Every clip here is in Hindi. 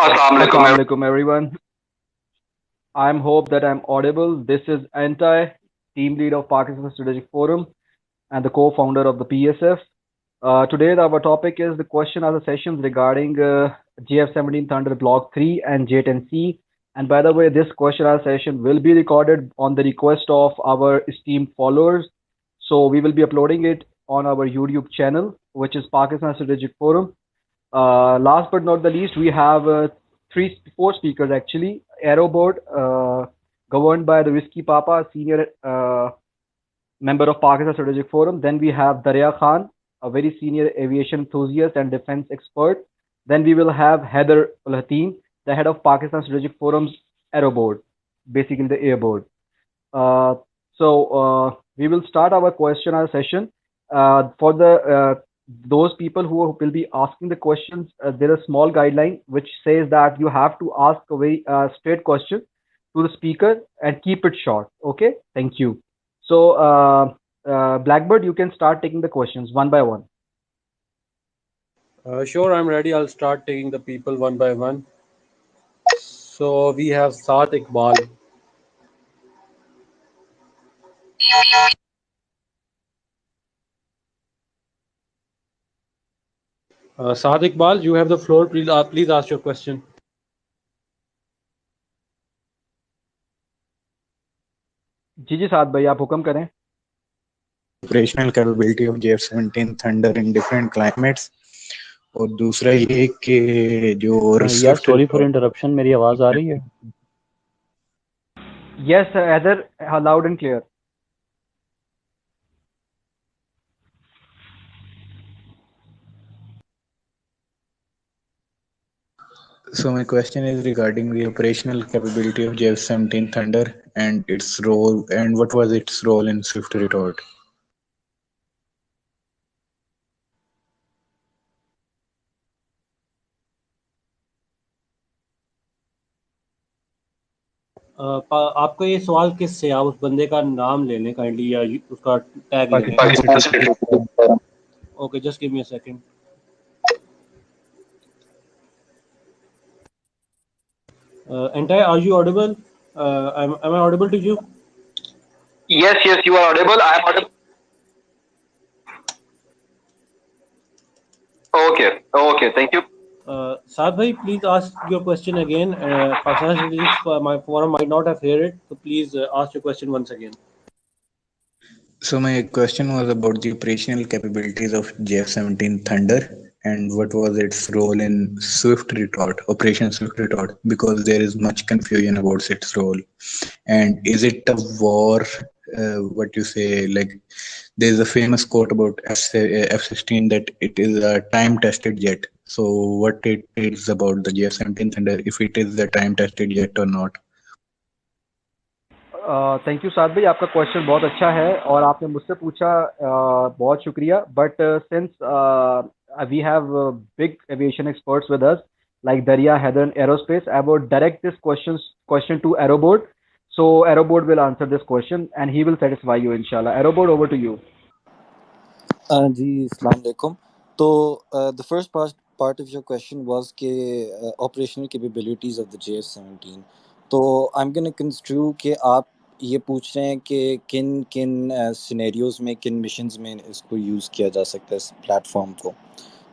Assalamu alaikum everyone. I'm hope that I'm audible. This is Anti, team lead of Pakistan Strategic Forum and the co-founder of the PSF. Today our topic is the question answer sessions regarding GF17 Thunder Block 3 and J10C. And by the way, this question answer session will be recorded on the request of our esteemed followers. So we will be uploading it on our YouTube channel, which is Pakistan Strategic Forum. Last but not the least, we have four speakers actually. Aero board, governed by the Whiskey Papa, senior member of Pakistan Strategic Forum. Then we have Darya Khan, a very senior aviation enthusiast and defense expert. Then we will have Heather Ulhateen, the head of Pakistan Strategic Forum's Aero board, basically the air board. Uh, so we will start our question and session. For the those people who will be asking the questions, there is a small guideline which says that you have to ask a very straight question to the speaker and keep it short. Okay, thank you. So Blackbird, you can start taking the questions one by one. Sure, I'm ready. I'll start taking the people one by one. So we have Saad Iqbal. Saad Iqbal, you have the floor. Please ask your question. जी जी साद भाई आप हुक्म करें. Operational capability of JF-17 Thunder in different climates. और दूसरा ये कि जो यार सॉरी फॉर इंटरप्शन, मेरी आवाज आ रही है? Yes, Heather, loud and clear. So my question is regarding the operational capability of JF-17 Thunder and its role, and what was its role in Swift Retort? आपका ये सवाल किससे? आप उस बंदे का नाम ले लें काइंडली, या उसका टैग ले लें. Okay, just give me a second. Entire, are you audible? Am I audible to you? Yes, you are audible. I am audible. Okay, thank you. Saad bhai, please ask your question again. Pakistan Strategic my forum might not have heard it, so please ask your question once again. So my question was about the operational capabilities of JF-17 Thunder and what was its role in Swift Retort, Operation Swift Retort, because there is much confusion about its role. And is it a war? What you say, like there is a famous quote about F-16 that it is a time-tested jet. So what it is about the JF-17 Thunder, if it is a time-tested jet or not? Thank you Saad भाई, आपका क्वेश्चन बहुत अच्छा है और आपने मुझसे पूछा, बहुत शुक्रिया. But since we have big aviation experts with us like Darya, Heather, and Aerospace, I would direct this question to Aeroboard. So Aeroboard will answer this question and he will satisfy you, inshallah. Aeroboard, over to you. जी अस्सलाम वालेकुम. तो the first part of your question was के operational capabilities of the JF-17. तो I'm gonna construe कि आप ये पूछ रहे हैं कि किन किन सिनेरियोज़ में, किन मिशंस में इसको यूज़ किया जा सकता है इस प्लेटफॉर्म को.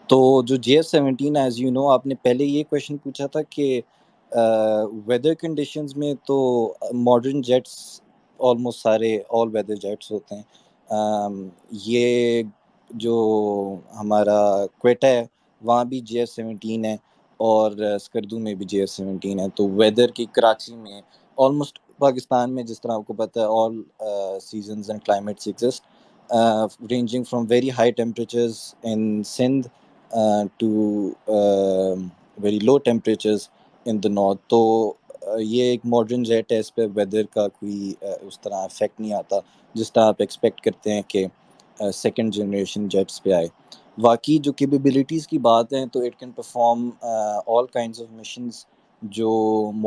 तो जो JF-17, एज यू नो, आपने पहले ये क्वेश्चन पूछा था कि वेदर कंडीशंस में तो मॉडर्न जेट्स ऑलमोस्ट सारे ऑल वेदर जेट्स होते हैं. ये जो हमारा क्वेटा है वहाँ भी JF-17 है और स्कर्दू में भी JF-17 है. तो वेदर की कराची में ऑलमोस्ट पाकिस्तान में जिस तरह आपको पता है all seasons and climates exist, ranging from very high temperatures in Sindh to very low temperatures in the north. तो ये एक मॉडर्न जेट है, इस पे वेदर का कोई उस तरह इफेक्ट नहीं आता जिस तरह आप एक्सपेक्ट करते हैं कि सेकंड जनरेशन जेट्स पे आए. बाकी जो कैपेबिलिटीज़ की बात है तो it can perform all kinds of missions जो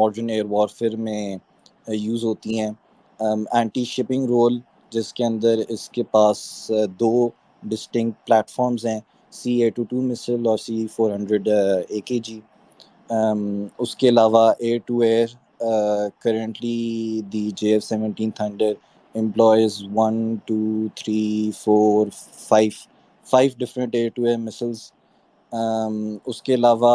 मॉडर्न एयर वॉरफेयर में यूज़ होती हैं. एंटी शिपिंग रोल, जिसके अंदर इसके पास दो डिस्टिंक्ट प्लेटफॉर्म्स हैं, C-822 मिसाइल और C-400 AKG. उसके अलावा air to air currently the JF-17 Thunder employs 1 2 3 4 5 different air-to-air missiles. उसके अलावा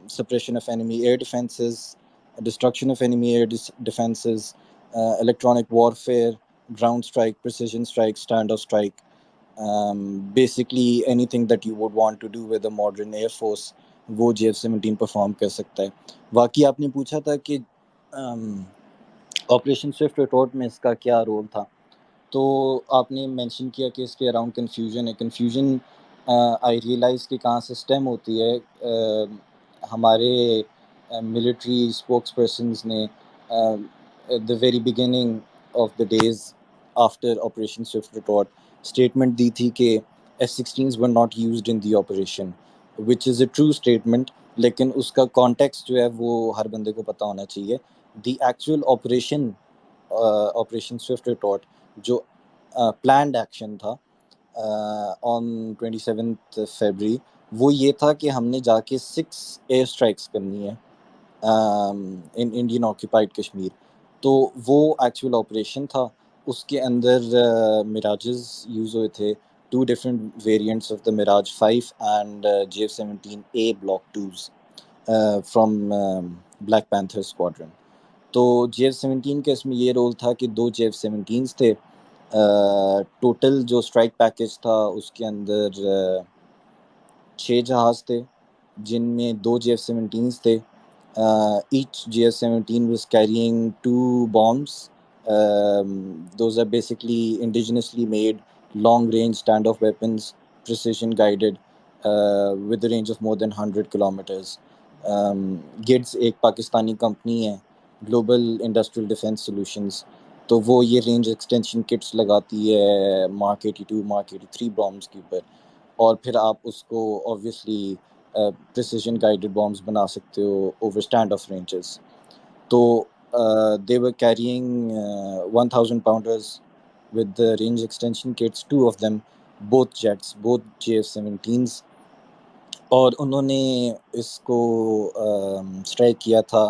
suppression of enemy air defenses, destruction of enemy air defenses, electronic warfare, ground strike, precision strike, standoff strike. Basically anything that you would want to do with a modern air force वो JF-17 परफॉर्म कर सकता है. बाकी आपने पूछा था कि ऑपरेशन स्विफ्ट रिटॉर्ट में इसका क्या रोल था, तो आपने मेंशन किया कि इसके अराउंड कन्फ्यूजन है. कन्फ्यूजन आई रियलाइज़ कि कहाँ से स्टेम होती है. हमारे मिलिट्री स्पोक्स पर्सनस ने the very beginning of the days after operation swift retort statement दी थी कि F-16s were not used in the operation, which is a true statement, लेकिन उसका कॉन्टेक्स्ट जो है वो हर बंदे को पता होना चाहिए. The actual operation swift retort जो प्लान्ड एक्शन था ऑन 27 फरवरी, वो ये था कि हमने जाके 6 एयर स्ट्राइक्स करनी है इन इंडियन ऑक्यूपाइड कश्मीर. तो वो एक्चुअल ऑपरेशन था. उसके अंदर मिराजेस यूज़ हुए थे, 2 different variants of the Mirage 5 and JF-17A Block 2s from Black Panther Squadron. तो JF-17 का इसमें ये रोल था कि 2 JF-17s थे. टोटल जो स्ट्राइक पैकेज था उसके अंदर 6 जहाज़ थे, जिनमें 2 JF-17s थे. Each JF-17 was carrying 2 bombs. Those are basically indigenously made long-range standoff weapons, precision-guided, with a range of more than 100 kilometers. GIDS एक पाकिस्तानी कंपनी है, ग्लोबल इंडस्ट्रियल डिफेंस सॉल्यूशंस, तो वो ये रेंज एक्सटेंशन किट्स लगाती है मार्क 82 मार्क 83 बॉम्ब्स के ऊपर, और फिर आप उसको ऑब्वियसली प्रिसिजन गाइडेड बॉम्ब्स बना सकते हो ओवर स्टैंड ऑफ रेंजेस. तो they were carrying 1000 pounders with the range extension kits, 2 of them, both jets, both JF-17s, और उन्होंने इसको स्ट्राइक किया था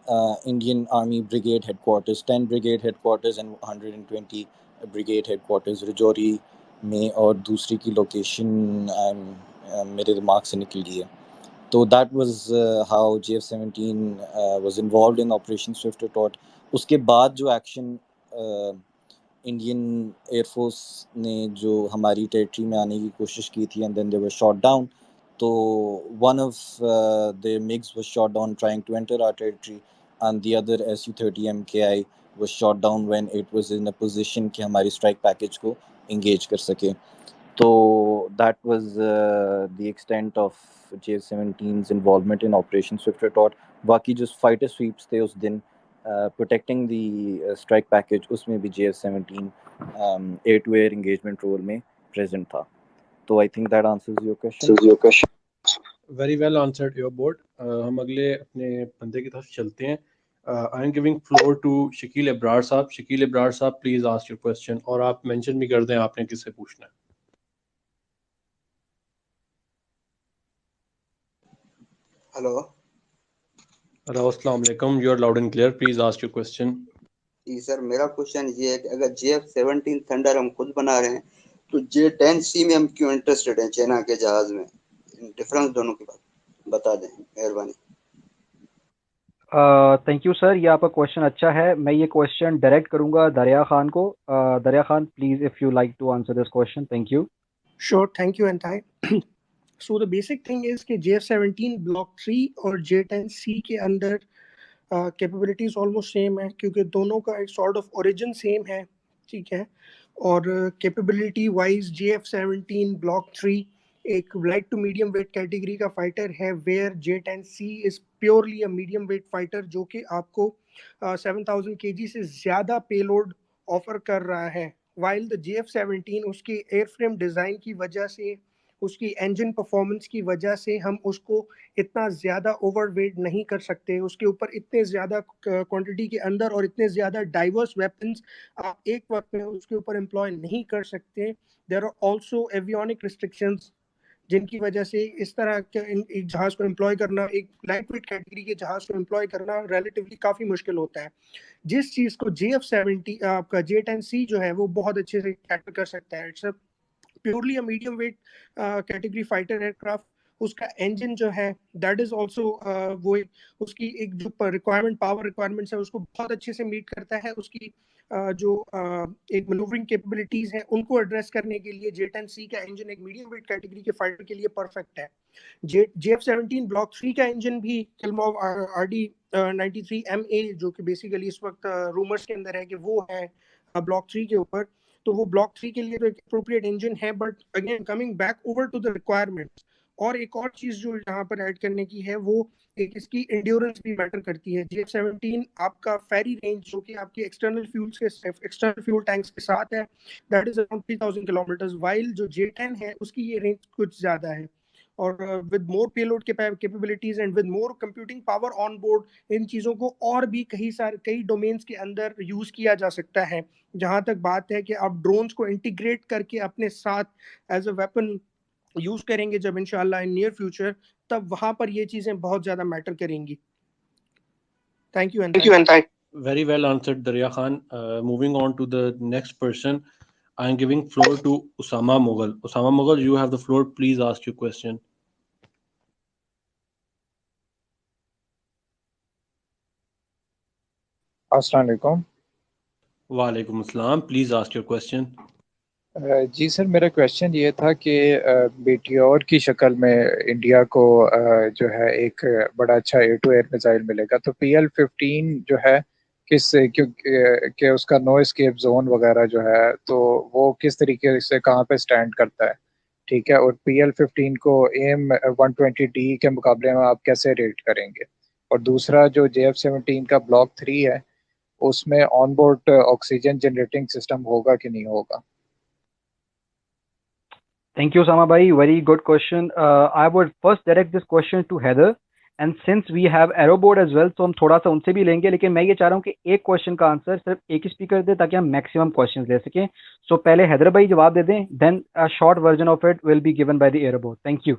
Indian army brigade headquarters, 10 brigade headquarters and 120 brigade headquarters Rajouri में, और दूसरी की लोकेशन मेरे दिमाग से निकल गई है. तो that was how JF-17 was involved in operation swift retort. उसके बाद जो एक्शन इंडियन एयरफोर्स ने जो हमारी टेरिटरी में आने की कोशिश की थी and then they were shot down. तो one of the MiGs was shot down trying to enter our territory and the other Su-30 MKI was shot down when it was in a position कि हमारी स्ट्राइक पैकेज को engage कर सके. So that was the extent of JF-17's involvement in Operation Swift Retort. बाकी जो fighter sweeps थे उस दिन protecting the strike package, उसमें भी JF-17 air-to-air engagement role में present था. So I think that answers your question. Very well answered, your board. हम अगले अपने बंदे की तरफ चलते हैं. I am giving floor to Shakeel Ibrar साहब. शकील इब्रार साहब, please ask your question, और आप mention भी कर दें आपने किससे पूछना है. हेलो हेलो, अस्सलाम वालेकुम. You are loud and clear. Please ask your question. जी सर, मेरा क्वेश्चन ये है कि अगर JF-17 थंडर हम खुद बना रहे हैं तो J-10C में हम क्यों इंटरेस्टेड हैं चाइना के जहाज में? डिफरेंस दोनों की बात बता दें, मेहरबानी. थैंक यू सर, ये आपका क्वेश्चन अच्छा है. मैं ये क्वेश्चन डायरेक्ट करूंगा दरिया खान को. Darya Khan, please if you like to answer this question. Thank you. Sure, thank you, Antai. So the basic thing is कि JF-17 Block 3 और J-10C के अंदर कैपेबिलिटीज ऑलमोस्ट सेम है, क्योंकि दोनों का एक सॉर्ट ऑफ ओरिजिन सेम है, ठीक है. और कैपेबिलिटी वाइज JF-17 Block 3 एक light to medium weight category का फाइटर है, where J-10C is purely a medium weight fighter जो कि आपको 7000 kg से ज़्यादा पेलोड ऑफर कर रहा है. वाइल द JF-17 उसकी एयरफ्रेम डिज़ाइन की वजह से, उसकी इंजन परफॉर्मेंस की वजह से हम उसको इतना ज़्यादा ओवरवेट नहीं कर सकते. उसके ऊपर इतने ज़्यादा क्वांटिटी के अंदर और इतने ज़्यादा डाइवर्स वेपन्स आप एक वक्त में उसके ऊपर एम्प्लॉय नहीं कर सकते. There are also avionic restrictions जिनकी वजह से इस तरह के एक जहाज़ को एम्प्लॉय करना, एक लाइट वेट कैटेगरी के जहाज़ को एम्प्लॉय करना रिलेटिवली काफ़ी मुश्किल होता है। जिस चीज़ को JF-70 आपका J-10C जो है वो बहुत अच्छे से कैटर कर सकता है। It's a purely a medium weight category fighter aircraft. उसका इंजन जो है दैट इज आल्सो वो उसकी एक जो रिक्वायरमेंट पावर रिक्वायरमेंट्स है उसको बहुत अच्छे से मीट करता है। उसकी जो एक मैन्यूवरिंग कैपेबिलिटीज है उनको एड्रेस करने के लिए J-10C का इंजन एक मीडियम वेट कैटेगरी के फाइटर के लिए परफेक्ट है। JF-17 ब्लॉक 3 का इंजन भी किल्मॉव RD 93MA जो कि बेसिकली इस वक्त रूमर्स के अंदर है कि वो है ब्लॉक 3 के ऊपर, तो वो ब्लॉक 3 के लिए तो एक अप्रोप्रिएट इंजन है। But again coming back over to the requirements, और एक और चीज जो यहाँ पर ऐड करने की है वो एक इसकी एंड्योरेंस भी मैटर करती है। JF-17 आपका फेरी रेंज जो कि आपकी एक्सटर्नल फ्यूल टैंक्स के साथ है that is around 3000 kilometre, while जो J-10 है उसकी ये रेंज कुछ ज्यादा है। और with more payload capabilities and with more computing power on board इन चीज़ों को और भी कई डोमेन्स के अंदर यूज़ किया जा सकता है। जहाँ तक बात है कि आप ड्रोन्स को इंटीग्रेट करके अपने साथ एज अ वेपन यूज़ करेंगे जब इंशाल्लाह इन नियर फ्यूचर, तब वहाँ पर ये चीज़ें बहुत ज़्यादा मैटर करेंगी। Thank you Thank you, and thank. Very well answered, Darya Khan. Moving on to the next person, I am giving floor to Usama Mughal. Usama Mughal, you have the floor. Please ask your question. अस्सलाम वालेकुम। Walaikum Assalam. Please ask your question. जी सर, मेरा क्वेश्चन ये था कि बीटीओर की शक्ल में इंडिया को जो है एक बड़ा अच्छा एयर टू एयर मिसाइल मिलेगा, तो PL-15 जो है किस क्योंकि उसका नो एस्केप जोन वगैरह जो है तो वो किस तरीके से कहाँ पे स्टैंड करता है, ठीक है, और PL-15 को AIM-120D के मुकाबले में आप कैसे रेट करेंगे? और दूसरा जो JF-17 का ब्लॉक 3 है उसमें on board oxygen generating system होगा कि नहीं होगा? Thank you, Sama bhai. Very good question. I would first direct this question to Heather. And since we have Aeroboard as well, तो हम थोड़ा सा उनसे भी लेंगे, लेकिन मैं ये चाह रहा हूँ कि एक क्वेश्चन का आंसर सिर्फ एक ही स्पीकर दे ताकि हम मैक्सिमम क्वेश्चंस ले सकें। सो पहले हैदर भाई जवाब दे दें, then a short version of it will be given by the Airboard. Thank you.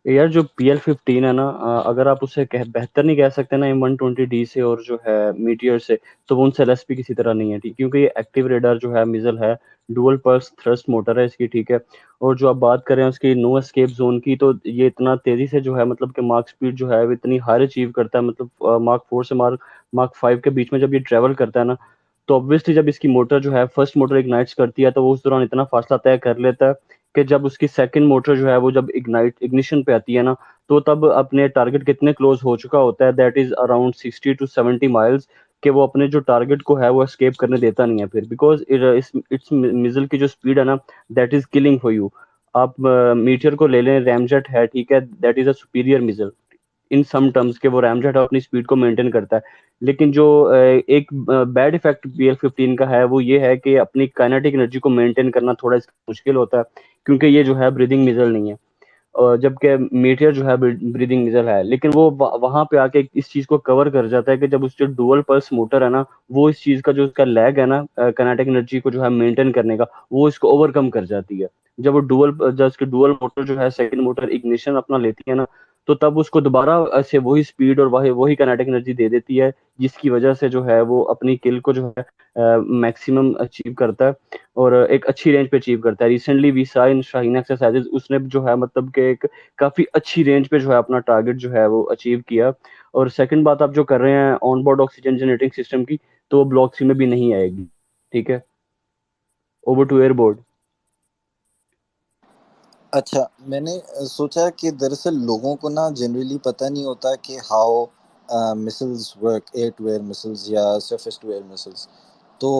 यार जो PL-15 है ना, अगर आप उसे बेहतर नहीं कह सकते ना M120D से और जो है मीटियर से, तो वो उनसे लेस भी किसी तरह नहीं है, ठीक, क्योंकि ये एक्टिव रेडार जो है मिजल है, डुअल पल्स थ्रस्ट मोटर है इसकी, ठीक है। और जो आप बात कर रहे हैं उसकी नो एस्केप जोन की, तो ये इतना तेजी से जो है मतलब कि मार्क स्पीड जो है वो इतनी हाई अचीव करता है, मतलब मार्क 4 से मार्क 5 के बीच में जब ये ट्रेवल करता है ना, तो ऑब्वियसली जब इसकी मोटर जो है फर्स्ट मोटर इग्नाइट्स करती है तो वो उस दौरान इतना फासला तय कर लेता है कि जब उसकी सेकंड मोटर जो है वो जब इग्निशन पे आती है ना, तो तब अपने टारगेट कितने क्लोज हो चुका होता है, that is around 60 to 70 miles, कि वो अपने जो टारगेट को है वो एस्केप करने देता नहीं है फिर, बिकॉज इट्स मिजल की जो स्पीड है ना, that is killing for you. आप मीटियर को ले लें, रैमजेट है, ठीक है, that is a superior missile in some terms के, वो रैमजेट अपनी स्पीड को मेंटेन करता है। लेकिन जो एक बैड इफेक्ट PL-15 का है वो ये है कि अपनी काइनेटिक एनर्जी को मेंटेन करना थोड़ा इसका मुश्किल होता है, क्योंकि ये जो है ब्रीदिंग मिजल नहीं है, जबकि मीटियर जो है ब्रीदिंग मिजल है। लेकिन वो वहां पे आके इस चीज को कवर कर जाता है कि जब उसके डुअल पल्स मोटर है ना, वो इस चीज का जो उसका लैग है ना काइनेटिक एनर्जी को जो है मेंटेन करने का, वो इसको ओवरकम कर जाती है। जब उसकी डुअल मोटर जो है सेकंड मोटर इग्निशन अपना लेती है ना, तो तब उसको दोबारा ऐसे वही स्पीड और वही वही काइनेटिक एनर्जी दे देती है, जिसकी वजह से जो है वो अपनी किल को जो है मैक्सिमम अचीव करता है और एक अच्छी रेंज पे अचीव करता है। Recently we saw in Shaheen exercises, उसने जो है मतलब कि एक काफी अच्छी रेंज पे जो है अपना टारगेट जो है वो अचीव किया। और सेकंड बात आप जो कर रहे हैं on board oxygen generating system की, तो वो ब्लॉक 3 में भी नहीं आएगी, ठीक है। Over to Airboard. अच्छा, मैंने सोचा कि दरअसल लोगों को ना जनरली पता नहीं होता कि how missiles work, air to air missiles या सरफेस टू एयर मिसाइल्स। तो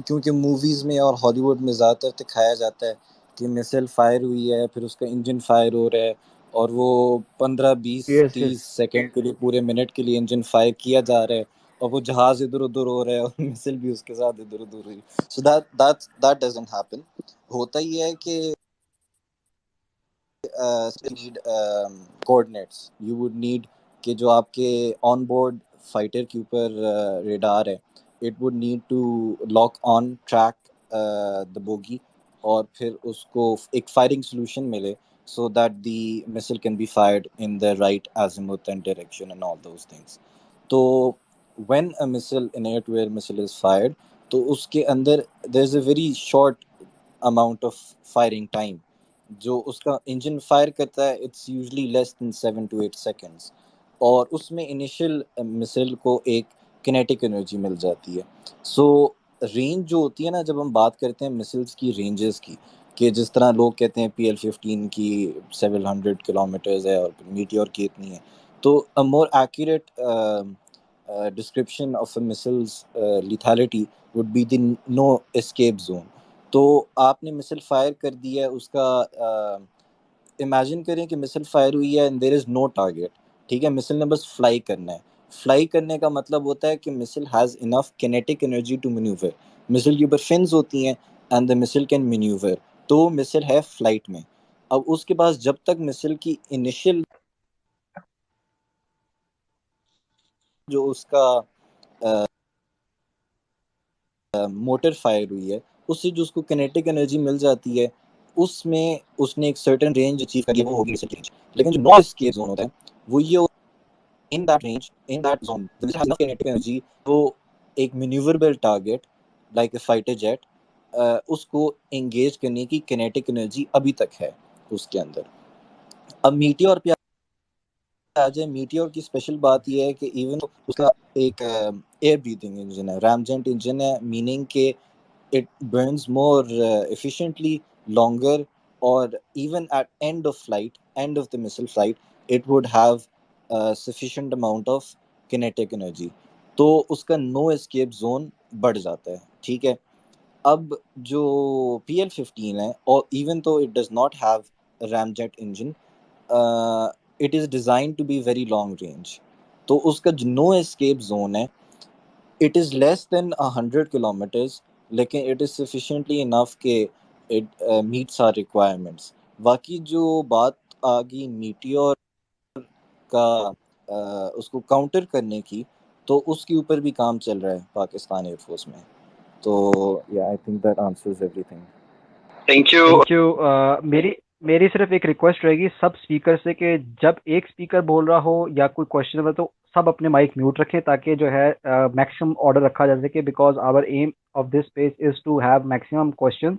क्योंकि मूवीज़ में और हॉलीवुड में ज़्यादातर दिखाया जाता है कि मिसाइल फायर हुई है, फिर उसका इंजन फायर हो रहा है और वो 15 20 यस 30 यस। सेकंड के लिए, पूरे मिनट के लिए इंजन फायर किया जा रहा है और वो जहाज़ इधर उधर हो रहा है और मिसाइल भी उसके साथ इधर उधर हो रही है। So that doesn't happen. होता ही है कि need coordinates, you would need कि जो आपके ऑन बोर्ड फाइटर के ऊपर रेडार है, it would need to lock on track the bogey और फिर उसको एक फायरिंग सोल्यूशन मिले so that the missile can be fired in the right azimuth and direction and all those things. तो when a missile, an air to air missile is fired, तो उसके अंदर there's a very short amount of firing time. जो उसका इंजन फायर करता है it's usually less than 7 to 8 seconds, और उसमें इनिशियल मिसाइल को एक किनेटिक एनर्जी मिल जाती है. सो रेंज जो होती है ना, जब हम बात करते हैं मिसाइल्स की रेंजेस की, कि जिस तरह लोग कहते हैं PL-15 की 700 किलोमीटर्स है और मीटियोर की इतनी है, तो a more accurate description of a missile's lethality would be the no escape zone. तो आपने मिसाइल फायर कर दिया है, उसका इमेजिन करें कि मिसाइल फायर हुई है and there is no target. ठीक है, मिसाइल ने बस फ्लाई करना है. फ्लाई करने का मतलब होता है कि missile has enough kinetic energy to manoeuvre. Missile के ऊपर फिन्स होती हैं and the missile can manoeuvre. तो मिसाइल है फ्लाइट में. अब उसके पास जब तक मिसाइल की इनिशियल जो उसका मोटर फायर हुई है, उससे जो उसको किनेटिक एनर्जी मिल जाती है, उसमें उसने एक सर्टेन रेंज अचीव करी है, वो होगी मिसाइल रेंज. लेकिन जो नो एस्केप जोन होता है वो ये, in that range, in that zone, the missile has enough kinetic energy तो एक maneuverable target like a fighter jet उसको engage करने की kinetic energy अभी तक है उसके अंदर. अब मीटियोर पे आ जाए. मीटियोर की स्पेशल बात यह है कि इवन उसका एक एयर ब्रीथिंग इंजन है, रैमजेट इंजन है, मीनिंग के it burns more efficiently, longer, or even at end of flight, end of the missile flight, it would have a sufficient amount of kinetic energy. तो उसका नो एस्केप जोन बढ़ जाता है. ठीक है, अब जो PL-15 है, और even though it does not have ramjet engine, it is design to be very long range. तो उसका जो नो एस्केप जोन है, it is less than 100 kilometers, लेकिन it is sufficiently enough कि it meets our requirements. बाकी जो बात आ गई मीटियोर का उसको काउंटर करने की, तो उसके ऊपर भी काम चल रहा है पाकिस्तान एयरफोर्स में. तो yeah, I think that answers everything. Thank you. Thank you. मेरी मेरी सिर्फ एक रिक्वेस्ट रहेगी सब स्पीकर से कि जब एक स्पीकर बोल रहा हो या कोई क्वेश्चन हो तो सब अपने माइक म्यूट रखें ताकि जो है मैक्सिमम ऑर्डर रखा जा सके, because our aim of this page is to have maximum question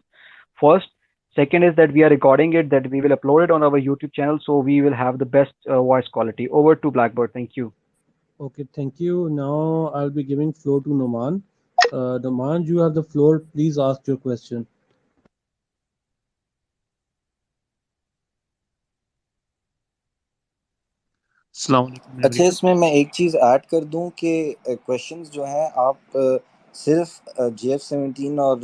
first. Second is that we are recording it, that we will upload it on our YouTube channel, so we will have the best voice quality. Over to Blackbird. Thank you. Okay, thank you. Now I'll be giving floor to Noman. Noman, you have the floor. Please ask your question. अच्छा, इसमें मैं एक चीज़ ऐड कर दूं कि क्वेश्चंस जो हैं आप सिर्फ JF-17 और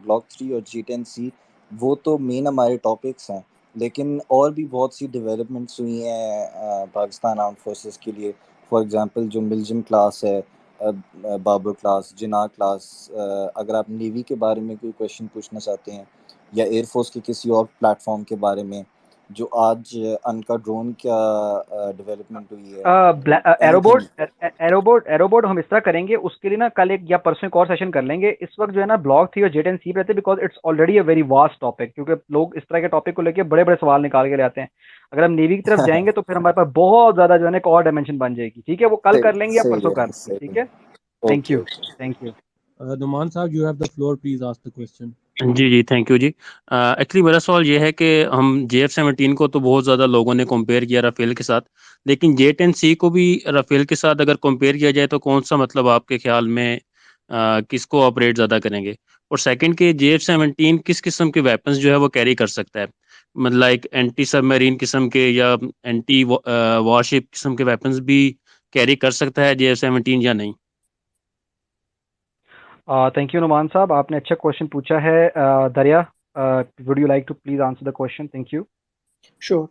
ब्लॉक 3 और G10C वो तो मेन हमारे टॉपिक्स हैं, लेकिन और भी बहुत सी डेवलपमेंट्स हुई हैं पाकिस्तान आर्म फोर्सेस के लिए. फॉर एग्जांपल जो मिल्जिम क्लास है, बाबर क्लास, जिना क्लास, अगर आप नेवी के बारे में कोई क्वेश्चन पूछना चाहते हैं या एयरफोर्स के किसी और प्लेटफॉर्म के बारे में, जो आज अनका ड्रोन क्या डेवलपमेंट हुई है, एरोबोट एनीथिंग. एरोबोट हम इस तरह करेंगे, उसके लिए ना कल एक या परसों एक और सेशन कर लेंगे. इस वक्त जो है ना ब्लॉक 3 और J10C रहते हैं, because it's already a very vast topic, क्योंकि लोग इस तरह के टॉपिक को लेके बड़े बड़े सवाल निकाल के ले आते हैं. अगर हम नेवी की तरफ जाएंगे तो फिर हमारे पास बहुत ज्यादा जो है ना एक और डायमेंशन बन जाएगी. ठीक है, वो कल कर लेंगे या सही परसों है, कर लेंगे. सही ठीक है. है, thank okay you. Okay. Thank you. Noman साहब, you have the floor. Please ask the question. जी जी, थैंक यू जी. एक्चुअली मेरा सवाल ये है कि हम JF-17 को तो बहुत ज़्यादा लोगों ने कंपेयर किया राफेल के साथ, लेकिन J10C को भी राफेल के साथ अगर कंपेयर किया जाए तो कौन सा मतलब आपके ख्याल में किसको ऑपरेट ज़्यादा करेंगे? और सेकंड के JF-17 किस किस्म के वेपन्स जो है वो कैरी कर सकता है, मतलब लाइक एंटी सबमरीन किस्म के या एंटी वॉरशिप किस्म के वेपन्स भी कैरी कर सकता है JF-17 या नहीं? थैंक यू नुमान साहब, आपने अच्छा क्वेश्चन पूछा है. Dariya, would you like to please answer the question? Thank you. Sure.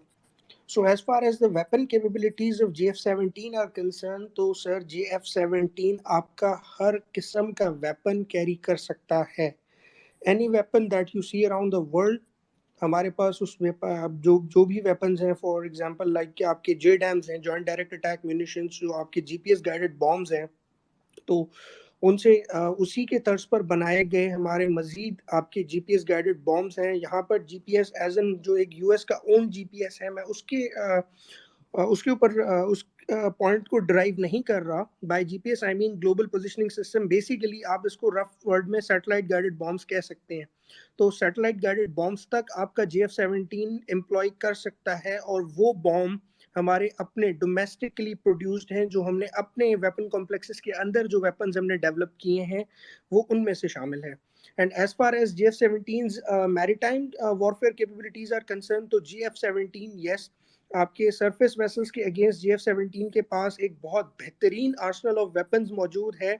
So as far as the weapon capabilities of JF-17 are concerned, तो सर JF-17 आपका हर किस्म का वेपन कैरी कर सकता है. Any weapon that you see around the world, हमारे पास उस जो जो भी वेपन्स हैं, फॉर एग्जांपल लाइक कि आपके JDAMs हैं, जॉइंट डायरेक्ट अटैक म्यूनिशंस, जो आपके GPS गाइडेड बॉम्ब्स हैं, तो उनसे उसी के तर्ज पर बनाए गए हमारे मजीद आपके जीपीएस गाइडेड बॉम्ब्स हैं। यहाँ पर जीपीएस एज एन जो एक यूएस का ओन जीपीएस है, मैं उसके ऊपर उस पॉइंट को ड्राइव नहीं कर रहा। By GPS I mean global positioning system. Basically आप इसको रफ वर्ड में सैटेलाइट गाइडेड बॉम्ब्स कह सकते हैं। तो सैटेलाइट गाइडेड बॉम्ब्स तक आपका JF-17 एम्प्लॉय कर सकता है, और वो बॉम्ब हमारे अपने डोमेस्टिकली प्रोड्यूस्ड हैं, जो हमने अपने वेपन कॉम्प्लेक्सेस के अंदर जो वेपन्स हमने डेवलप किए हैं वो उनमें से शामिल है। And as far as JF-17's maritime warfare capabilities are concern, तो JF-17 यस, आपके सरफेस वेसल्स के अगेंस्ट JF-17 के पास एक बहुत बेहतरीन आर्सनल ऑफ वेपन्स मौजूद है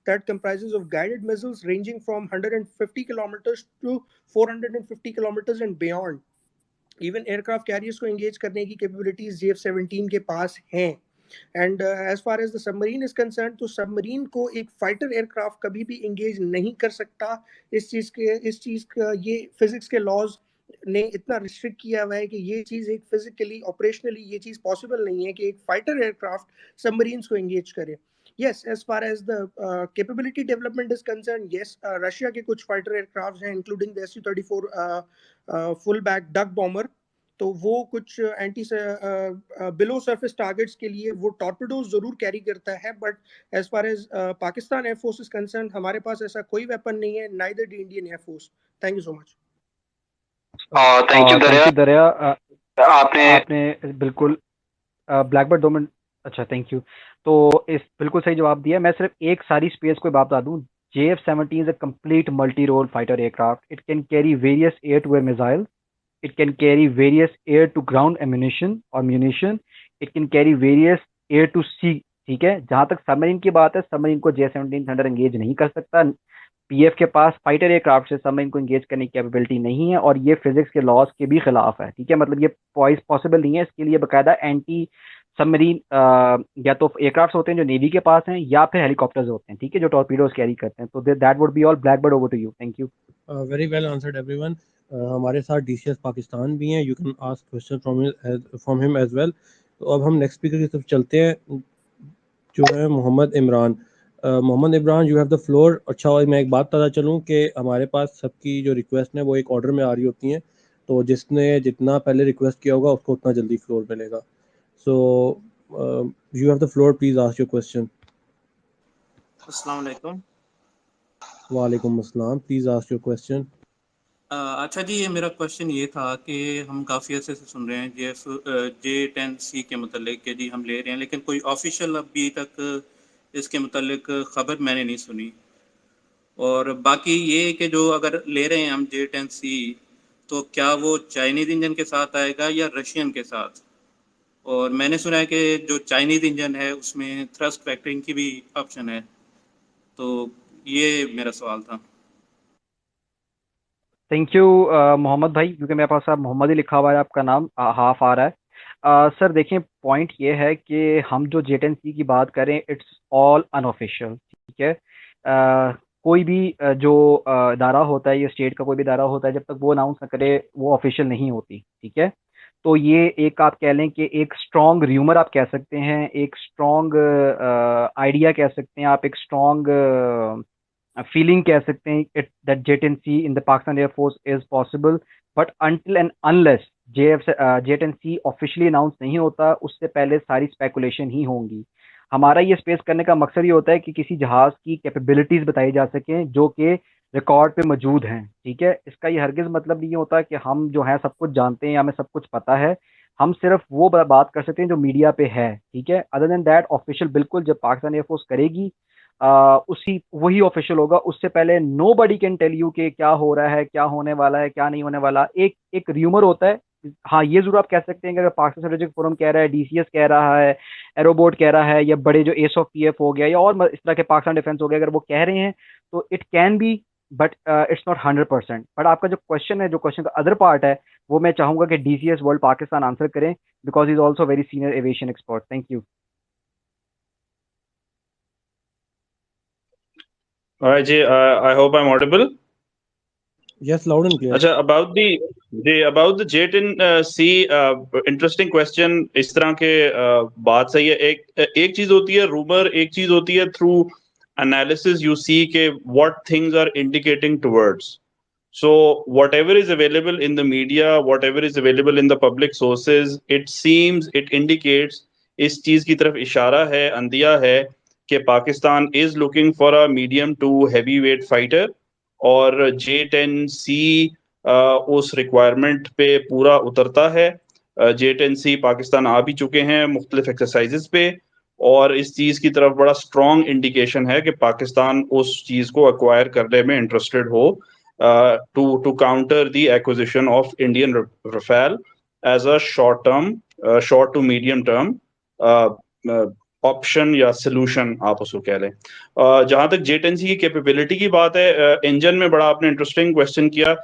that comprises of guided missiles ranging from 150 kilometers to 450 kilometers and beyond. Even aircraft carriers को एंगेज करने की कैपेबिलिटीज JF-17 के पास हैं। And as far as the submarine is concern, तो सबमरीन को एक फाइटर एयरक्राफ्ट कभी भी एंगेज नहीं कर सकता। इस चीज़ का ये फिजिक्स के लॉज ने इतना रिस्ट्रिक्ट किया हुआ है कि ये चीज़ एक फिजिकली ऑपरेशनली ये चीज़ पॉसिबल नहीं है कि एक फाइटर एयरक्राफ्ट सबमरीन्स को एंगेज करे। Yes, as far as the capability development is concerned, yes, Russia के कुछ फाइटर एयरक्राफ्ट हैं including the Su-34 full back duck bomber, तो वो कुछ एंटी बिलो सरफेस टारगेट्स के लिए वो टॉर्पेडोज जरूर कैरी करता है। But as far as Pakistan air force is concern, हमारे पास ऐसा कोई वेपन नहीं है, neither the Indian air force. Thank you so much. Thank you thank you Dariya. आपने आपने बिल्कुल ब्लैकबर्ड 2 मिनट। अच्छा, थैंक यू। तो इस बिल्कुल सही जवाब दिया। मैं सिर्फ एक सारी स्पेस को बात बता दूं, JF-17 is a complete multi-role fighter aircraft. It can carry various air-to-air missiles. It can carry various air-to-ground ammunition or munition. It can carry various air-to-sea. ठीक है, जहां तक सबमरीन की बात है, सबमरीन को JF-17 थंडर एंगेज नहीं कर सकता। पीएफ के पास फाइटर एयरक्राफ्ट से सबमरीन को एंगेज करने की कैपेबिलिटी नहीं है, और ये फिजिक्स के लॉज के भी खिलाफ है। ठीक है, मतलब ये पॉसिबल नहीं है। इसके लिए बकायदा एंटी सबमरीन या तो एयरक्राफ्ट होते हैं जो नेवी के पास हैं, या फिर हेलीकॉप्टर्स होते हैं, ठीक है, जो टॉर्पीडोज कैरी करते हैं। तो that would be all. Blackbird, over to you. Thank you. Very well answered everyone. हमारे साथ DCS पाकिस्तान भी हैं, you can ask question from him as well. तो अब हम नेक्स्ट स्पीकर की तरफ चलते हैं, जो है Mohammad Imran. Mohammad Imran, you have the floor. अच्छा, और मैं एक बात पता चलूँ कि हमारे पास सबकी जो रिक्वेस्ट है वो एक ऑर्डर में आ रही होती हैं, तो जिसने जितना पहले रिक्वेस्ट किया होगा उसको उतना जल्दी फ्लोर मिलेगा। So you have the floor, please ask your question. अस्सलाम वालेकुम। वालेकुम अस्सलाम, प्लीज आस्क योर क्वेश्चन। अच्छा जी, ये मेरा क्वेश्चन ये था कि हम काफ़ी अर्से से सुन रहे हैं J10C के मतलब कि जी हम ले रहे हैं, लेकिन कोई ऑफिशियल अभी तक इसके मतलब ख़बर मैंने नहीं सुनी। और बाकी ये कि जो अगर ले रहे हैं हम J10C, तो क्या वो चाइनीज़ इंजन के साथ आएगा या रशियन के साथ? और मैंने सुना है कि जो चाइनीज़ इंजन है उसमें थ्रस्ट फैक्टरिंग की भी ऑप्शन है। तो ये मेरा सवाल था। थैंक यू मोहम्मद भाई, क्योंकि मेरे पास अब मोहम्मद ही लिखा हुआ है, आपका नाम हाफ आ रहा है। सर देखिए, पॉइंट ये है कि हम जो J10C की बात करें, इट्स ऑल अनऑफिशियल। ठीक है, कोई भी जो इदारा होता है, ये स्टेट का कोई भी इदारा होता है, जब तक वो अनाउंस ना करे वो ऑफिशियल नहीं होती। ठीक है, तो ये एक आप कह लें कि एक स्ट्रॉन्ग र्यूमर आप कह सकते हैं, एक स्ट्रॉन्ग आइडिया कह सकते हैं आप, एक स्ट्रॉन्ग फीलिंग कह सकते हैं that J10C in the Pakistan Air Force is possible, but until and unless J10C officially announce नहीं होता, उससे पहले सारी स्पेकुलेशन ही होंगी। हमारा ये स्पेस करने का मकसद ये होता है कि किसी जहाज की कैपेबिलिटीज बताई जा सकें जो कि रिकॉर्ड पे मौजूद हैं। ठीक है, इसका ये हरगिज मतलब नहीं होता कि हम जो है सब कुछ जानते हैं या हमें सब कुछ पता है। हम सिर्फ वो बात कर सकते हैं जो मीडिया पे है। ठीक है, अदर देन दैट ऑफिशियल बिल्कुल जब पाकिस्तान एयरफोर्स करेगी उसी वही ऑफिशियल होगा। उससे पहले नोबडी कैन टेल यू कि क्या हो रहा है, क्या होने वाला है, क्या नहीं होने वाला। एक र्यूमर होता है। हाँ, ये जरूर आप कह सकते हैं कि अगर पाकिस्तान स्ट्रेटेजिक फोरम कह रहा है, DCS कह रहा है, एरोबोट कह रहा है, या बड़े जो एस ऑफ PF हो गया या और इस तरह के पाकिस्तान डिफेंस हो गया, अगर वो कह रहे हैं तो it can be, but it's not 100%। But आपका जो क्वेश्चन है, जो क्वेश्चन का अदर पार्ट है, वो मैं चाहूंगा कि DCS वर्ल्ड पाकिस्तान आंसर करें, because is also very senior aviation expert. Thank you. All right, Jay, I hope I'm audible. Yes, loud and clear. अच्छा, about the J10C, interesting question। इस तरह के बात सही है। एक चीज होती है रूमर, एक चीज होती है through analysis you see what things are indicating towards. So whatever is available in the media, whatever is available in the public sources, it seems, it indicates, इस चीज की तरफ इशारा है, अंदिया है कि Pakistan is looking for a medium to heavyweight fighter, और J10C उस रिक्वायरमेंट पे पूरा उतरता है. J10C पाकिस्तान आ भी चुके हैं मुख्तलिफ एक्सरसाइजेस पे, और इस चीज की तरफ बड़ा स्ट्रॉन्ग इंडिकेशन है कि पाकिस्तान उस चीज को एक्वायर करने में इंटरेस्टेड हो, to counter the acquisition of Indian Rafale as a short to medium term option या सोल्यूशन आप उसको कह लें. जहां तक J10C की कैपेबिलिटी की बात है, इंजन में बड़ा आपने इंटरेस्टिंग क्वेश्चन किया.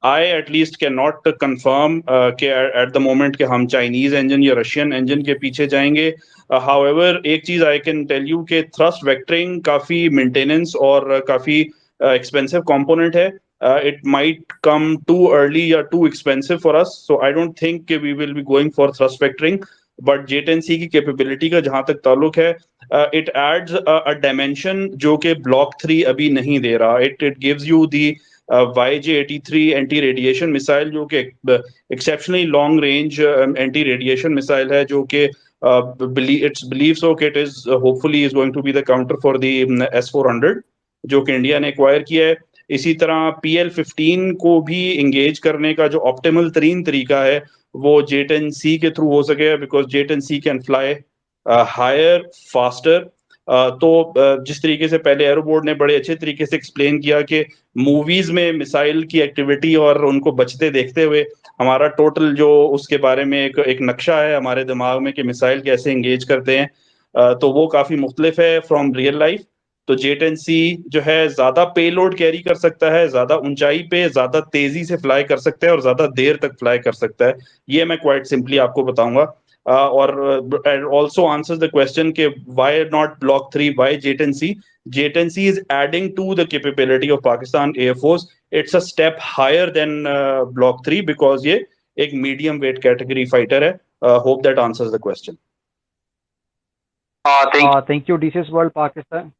I at least can not confirm कि एट द मोमेंट कि हम चाइनीज इंजन या रशियन इंजन के पीछे जाएंगे. हाउएवर एक चीज आई कैन टेल यू कि थ्रस्ट वेक्टरिंग काफी मेंटेनेंस और काफी expensive component है. It might come too early or too expensive for us, so I don't think we will be going for thrust vectoring. But J10C की capability का जहां तक ताल्लुक है, it adds a dimension जो कि Block 3 अभी नहीं दे रहा. It gives you the YJ-83 anti-radiation missile, जो कि exceptionally long range anti-radiation missile है, जो कि it's believed so कि it is hopefully is going to be the counter for the S-400 जो कि इंडिया ने एक्वायर किया है. इसी तरह PL-15 को भी इंगेज करने का जो ऑप्टिमल तरीन तरीका है वो J10C के थ्रू हो सके, because J10C can fly higher faster. तो जिस तरीके से पहले एरो बोर्ड ने बड़े अच्छे तरीके से एक्सप्लेन किया कि मूवीज में मिसाइल की एक्टिविटी और उनको बचते देखते हुए हमारा टोटल जो उसके बारे में एक नक्शा है हमारे दिमाग में कि मिसाइल कैसे इंगेज करते हैं, तो वो काफी मुख्तलिफ है फ्रॉम रियल लाइफ. तो J10C जो है ज्यादा पेलोड कैरी कर सकता है, ज्यादा ऊंचाई पे ज्यादा तेजी से फ्लाई कर सकता है और ज्यादा देर तक फ्लाई कर सकता है. ये मैं क्वाइट सिंपली आपको बताऊंगा. और ऑल्सो आंसर्स द क्वेश्चन के why not block 3, why J10C. J10C is adding to the capability of Pakistan Air Force. It's a step higher than Block 3 because ये एक medium weight category fighter है. Hope that answers the question. Thank you DCS World Pakistan.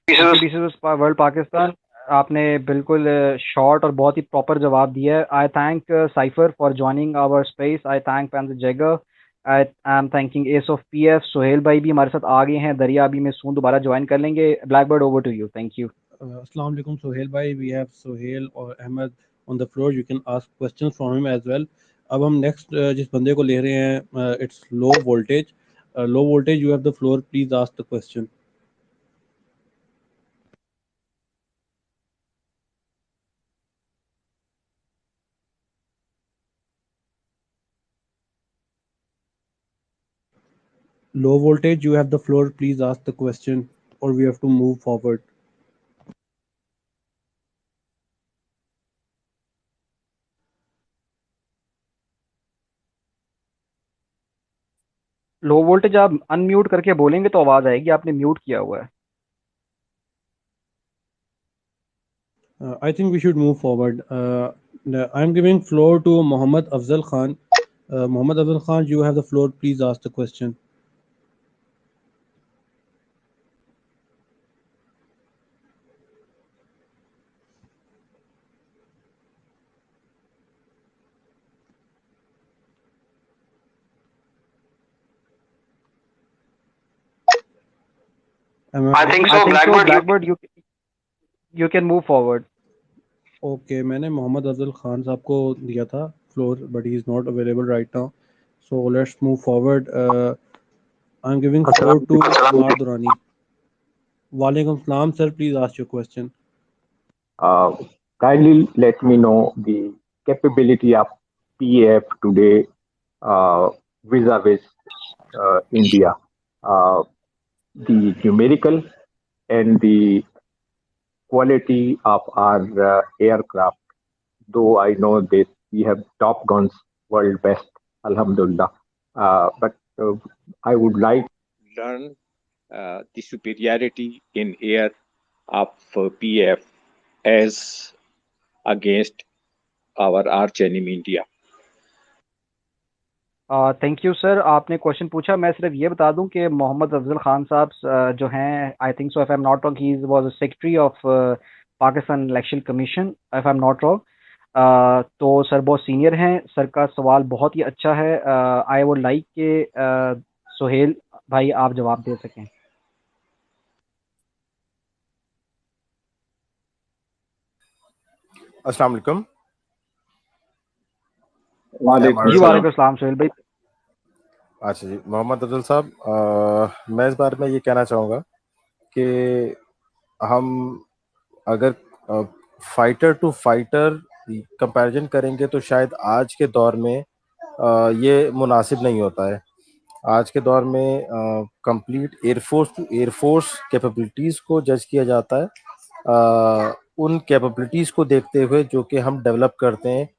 DCS World Pakistan. आपने बिल्कुल शॉर्ट और बहुत ही प्रॉपर जवाब दिया है. I thank Cipher for joining our space. I thank Panther Jaeger. I am thanking ace of PF. Sohail भाई भी हमारे साथ आ गए हैं. दरिया अभी में सून दोबारा ज्वाइन कर लेंगे. Blackbird over to you. Thank you. अस्सलाम वालेकुम सोहेल भाई. वी हैव सोहेल और Ahmad on the floor. You can ask questions from him as well. अब हम नेक्स्ट जिस बंदे को ले रहे हैं, it's low voltage. Low voltage, you have the floor. Please ask the question. Low voltage, you have the floor. Please ask the question, or we have to move forward. Low voltage आप अनम्यूट करके बोलेंगे तो आवाज आएगी. आपने म्यूट किया हुआ है. I think we should move forward. I'm giving floor to Mohammad Afzal Khan. Mohammad Afzal Khan, you have the floor. Please ask the question. I think so. Blackbird, you can move forward. Okay, मैंने मोहम्मद अफजल खान साहब को दिया था floor, but he is not available right now. So let's move forward. I'm giving floor to Amar Durrani. Walaikum salam, sir. Please ask your question. Kindly let me know the capability of PF today vis-a-vis India, the numerical and the quality of our aircraft. Though I know this, we have top guns, world best, alhamdulillah. But I would like to learn the superiority in air of PF as against our arch enemy India. Thank you sir, आपने क्वेश्चन पूछा। मैं सिर्फ ये बता दूं कि मोहम्मद अफजल खान साहब जो हैं, I think so, if I am not wrong, he was secretary of Pakistan election commission, if I am not wrong. तो सर बहुत सीनियर हैं, सर का सवाल बहुत ही अच्छा है। आई वुड लाइक के सुहेल भाई आप जवाब दे सकें। अस्सलाम वालेकुम। जी वालेकुम अस्सलाम सुहेल भाई। अच्छा जी, मोहम्मद अफजल साहब, मैं इस बारे में ये कहना चाहूँगा कि हम अगर फाइटर टू फाइटर कंपैरिजन करेंगे तो शायद आज के दौर में ये मुनासिब नहीं होता है। आज के दौर में complete air force to air force capabilities को जज किया जाता है, उन कैपेबिलिटीज़ को देखते हुए जो कि हम डेवलप करते हैं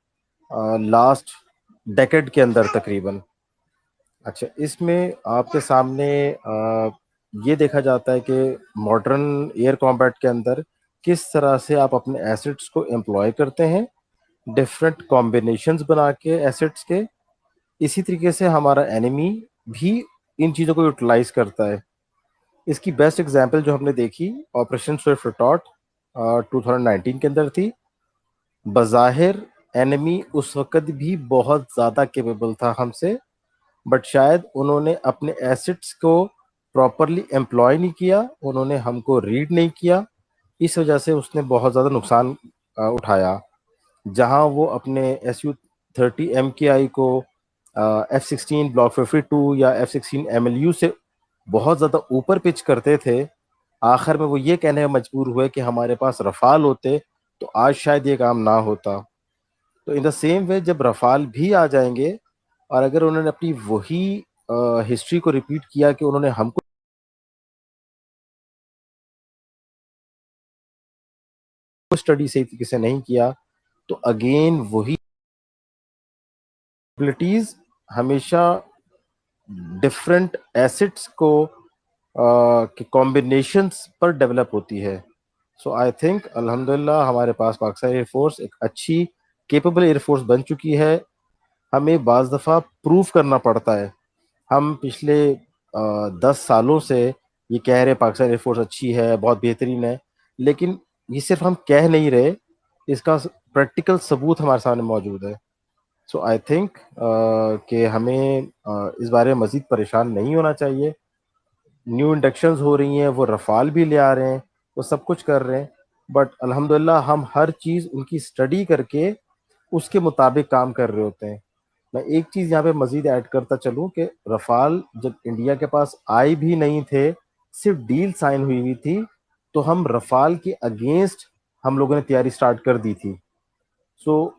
लास्ट डेकेड के अंदर तकरीबन। अच्छा, इसमें आपके सामने ये देखा जाता है कि मॉडर्न एयर कॉम्बैट के अंदर किस तरह से आप अपने एसेट्स को एम्प्लॉय करते हैं, डिफरेंट कॉम्बिनेशंस बना के एसेट्स के। इसी तरीके से हमारा एनिमी भी इन चीज़ों को यूटिलाइज करता है। इसकी बेस्ट एग्जांपल जो हमने देखी ऑपरेशन स्विफ्ट रिटॉर्ट 2019 के अंदर थी। बज़ाहिर एनिमी उस वक्त भी बहुत ज़्यादा केपेबल था हमसे, बट शायद उन्होंने अपने एसेट्स को प्रॉपरली एम्प्लॉय नहीं किया, उन्होंने हमको रीड नहीं किया। इस वजह से उसने बहुत ज़्यादा नुकसान उठाया। जहां वो अपने SU-30 MKI को F-16 ब्लॉक 52 या F-16 MLU से बहुत ज़्यादा ऊपर पिच करते थे, आखिर में वो ये कहने में मजबूर हुए कि हमारे पास रफ़ाल होते तो आज शायद ये काम ना होता। तो इन द सेम वे जब रफ़ाल भी आ जाएंगे और अगर उन्होंने अपनी वही हिस्ट्री को रिपीट किया कि उन्होंने हमको स्टडी सही तरीके से नहीं किया, तो अगेन वही एबिलिटीज हमेशा डिफरेंट एसेट्स को के कॉम्बिनेशंस पर डेवलप होती है। सो आई थिंक अल्हम्दुलिल्लाह हमारे पास पाकिस्तान एयरफोर्स एक अच्छी केपेबल एयरफोर्स बन चुकी है। हमें बाज़ दफ़ा प्रूव करना पड़ता है। हम पिछले 10 सालों से ये कह रहे पाकिस्तान एयरफोर्स अच्छी है, बहुत बेहतरीन है, लेकिन ये सिर्फ हम कह नहीं रहे, इसका प्रैक्टिकल सबूत हमारे सामने मौजूद है। सो आई थिंक कि हमें इस बारे में मज़ीद परेशान नहीं होना चाहिए। न्यू इंडक्शंस हो रही हैं, वो रफ़ाल भी ले आ रहे हैं, वो सब कुछ कर रहे हैं, बट अल्हम्दुलिल्लाह हम हर चीज़ उनकी स्टडी करके उसके मुताबिक काम कर रहे होते हैं। मैं एक चीज़ यहाँ पे मज़ीद ऐड करता चलूँ कि रफ़ाल जब इंडिया के पास आए भी नहीं थे, सिर्फ डील साइन हुई हुई थी, तो हम रफ़ाल के अगेंस्ट हम लोगों ने तैयारी स्टार्ट कर दी थी। सो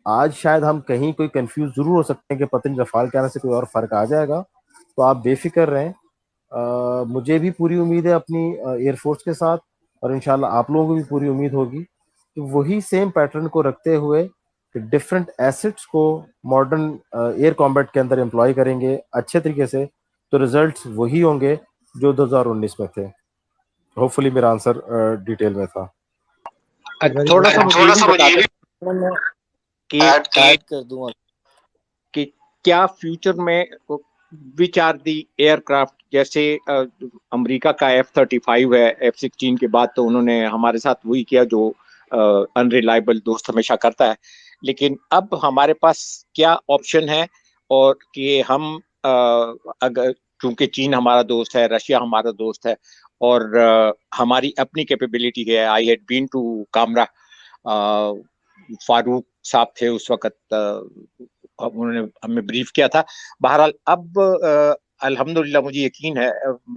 आज शायद हम कहीं कोई कंफ्यूज ज़रूर हो सकते हैं कि पता नहीं रफ़ाल के आने से कोई और फ़र्क आ जाएगा, तो आप बेफिक्र रहें। मुझे भी पूरी उम्मीद है अपनी एयरफोर्स के साथ, और इंशाल्लाह आप लोगों को भी पूरी उम्मीद होगी कि वही सेम पैटर्न को रखते हुए कि डिफरेंट एसेट्स को मॉडर्न एयर कॉम्बैट के अंदर एम्प्लॉय करेंगे अच्छे तरीके से, तो रिजल्ट्स वही होंगे जो 2019 में थे। होपफुली मेरा आंसर डिटेल में था। थोड़ा सा मुझे ये भी बता दें कि ऐड कर दूं कि क्या फ्यूचर में विच आर दी एयरक्राफ्ट, जैसे अमेरिका का F-35 है, F-16 के बाद तो उन्होंने हमारे साथ वही किया जो अनरिलायबल दोस्त हमेशा करता है, लेकिन अब हमारे पास क्या ऑप्शन है? और कि हम अगर, क्योंकि चीन हमारा दोस्त है, रशिया हमारा दोस्त है, और हमारी अपनी कैपेबिलिटी है। I had been to Kamra, Farooq साहब थे उस वक्त, उन्होंने हमें ब्रीफ किया था। बहरहाल अब अल्हम्दुलिल्लाह मुझे यकीन है,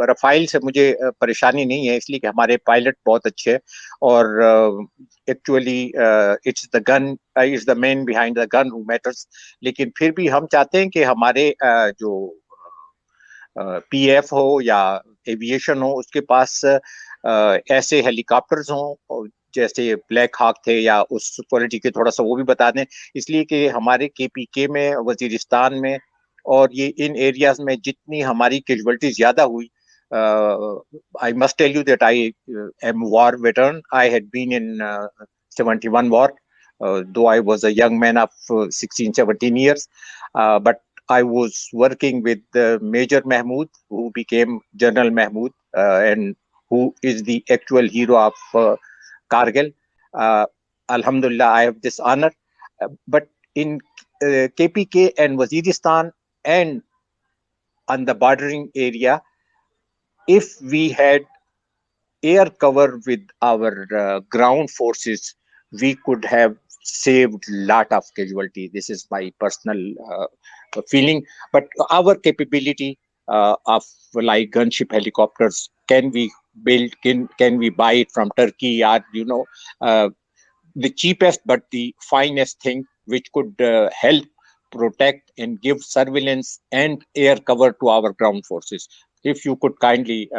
रफाइल से मुझे परेशानी नहीं है, इसलिए कि हमारे पायलट बहुत अच्छे हैं, और actually it's the gun, it's the man behind the gun who matters. लेकिन फिर भी हम चाहते हैं कि हमारे जो PF हो या एविएशन हो, उसके पास ऐसे हेलीकॉप्टर्स हों जैसे ब्लैक हॉक थे, या उस क्वालिटी के थोड़ा सा वो भी बता दें, इसलिए कि हमारे KPK में, वजीरिस्तान में और ये इन एरियाज में जितनी हमारी कैजुअलिटी ज्यादा हुई, I must tell you that I am war veteran. I had been in 71 war, though I was a young man of 16-17 years, but I was working with Major Mahmood, who became General Mahmood, and who is the actual hero of Kargil. Alhamdulillah, I have this honor. But in KPK and Waziristan and on the bordering area, if we had air cover with our ground forces, we could have saved lot of casualties. This is my personal feeling. But our capability of like gunship helicopters, can we build? Can we buy it from Turkey? Or the cheapest but the finest thing which could help protect and give surveillance and air cover to our ground forces. If you could kindly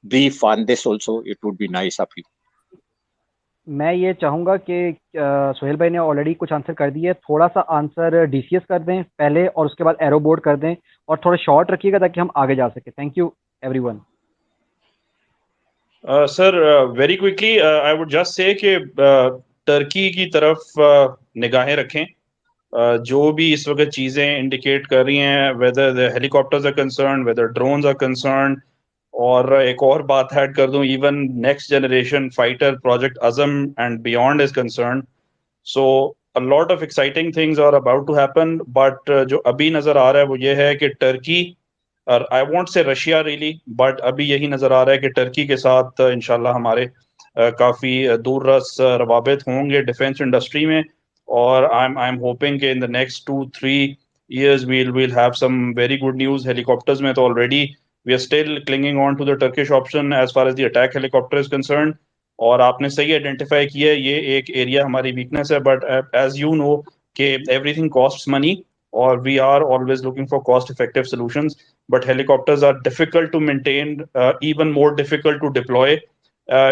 brief on this also, it would be nice of you. मैं ये चाहूँगा कि सोहेल भाई ने ऑलरेडी कुछ आंसर कर दिए, थोड़ा सा आंसर डीसीएस कर दें पहले और उसके बाद एरो बोर्ड कर दें, और थोड़ा शॉर्ट रखिएगा ताकि हम आगे जा सके. Thank you everyone. Sir very quickly I would just say कि टर्की की तरफ निगाहें रखें. जो भी इस वक्त चीज़ें इंडिकेट कर रही हैं, whether the helicopters are concern, whether drones are concern, और एक और बात ऐड कर दूं, even next generation fighter project Azm and beyond is concern. So a lot of exciting things are about to happen. But जो अभी नज़र आ रहा है वो ये है कि टर्की, और आई वॉन्ट से रशिया रियली, बट अभी यही नज़र आ रहा है कि टर्की के साथ इंशाल्लाह हमारे काफ़ी दूररस रवाबित होंगे डिफेंस इंडस्ट्री में. और आई एम होपिंग कि in the next 2-3 years we'll have some very good news. Helicopters में तो already we are still clinging on to the Turkish option as far as the attack helicopter is concerned. और आपने सही आइडेंटिफाई किया है, ये एक एरिया हमारी वीकनेस है, बट एज यू नो कि एवरीथिंग कॉस्ट्स मनी और we are always looking for cost effective solutions. But helicopters are difficult to maintain, even more difficult to deploy.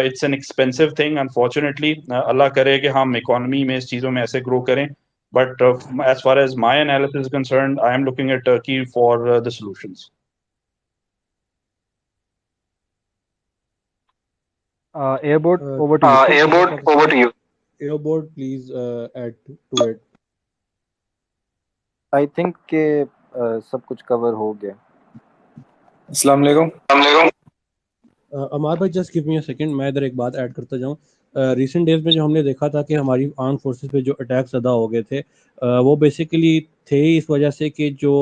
It's an expensive thing unfortunately. अल्लाह करे कि हम इकोनॉमी में इस चीज़ों में ऐसे ग्रो करें. But as far as my analysis is concerned, I am looking at Turkey for the solutions. Airboard, over to you. Airboard, over to you. Airboard, please add to it. I think के सब कुछ कवर हो गया. अस्सलाम वालेकुम. अमार भाई just give me a second, मैं इधर एक बात ऐड करता जाऊँ. रिसेंट डेज में जो हमने देखा था कि हमारी आर्म फोर्सेस पे जो अटैक्स ज़्यादा हो गए थे, वो बेसिकली थे इस वजह से कि जो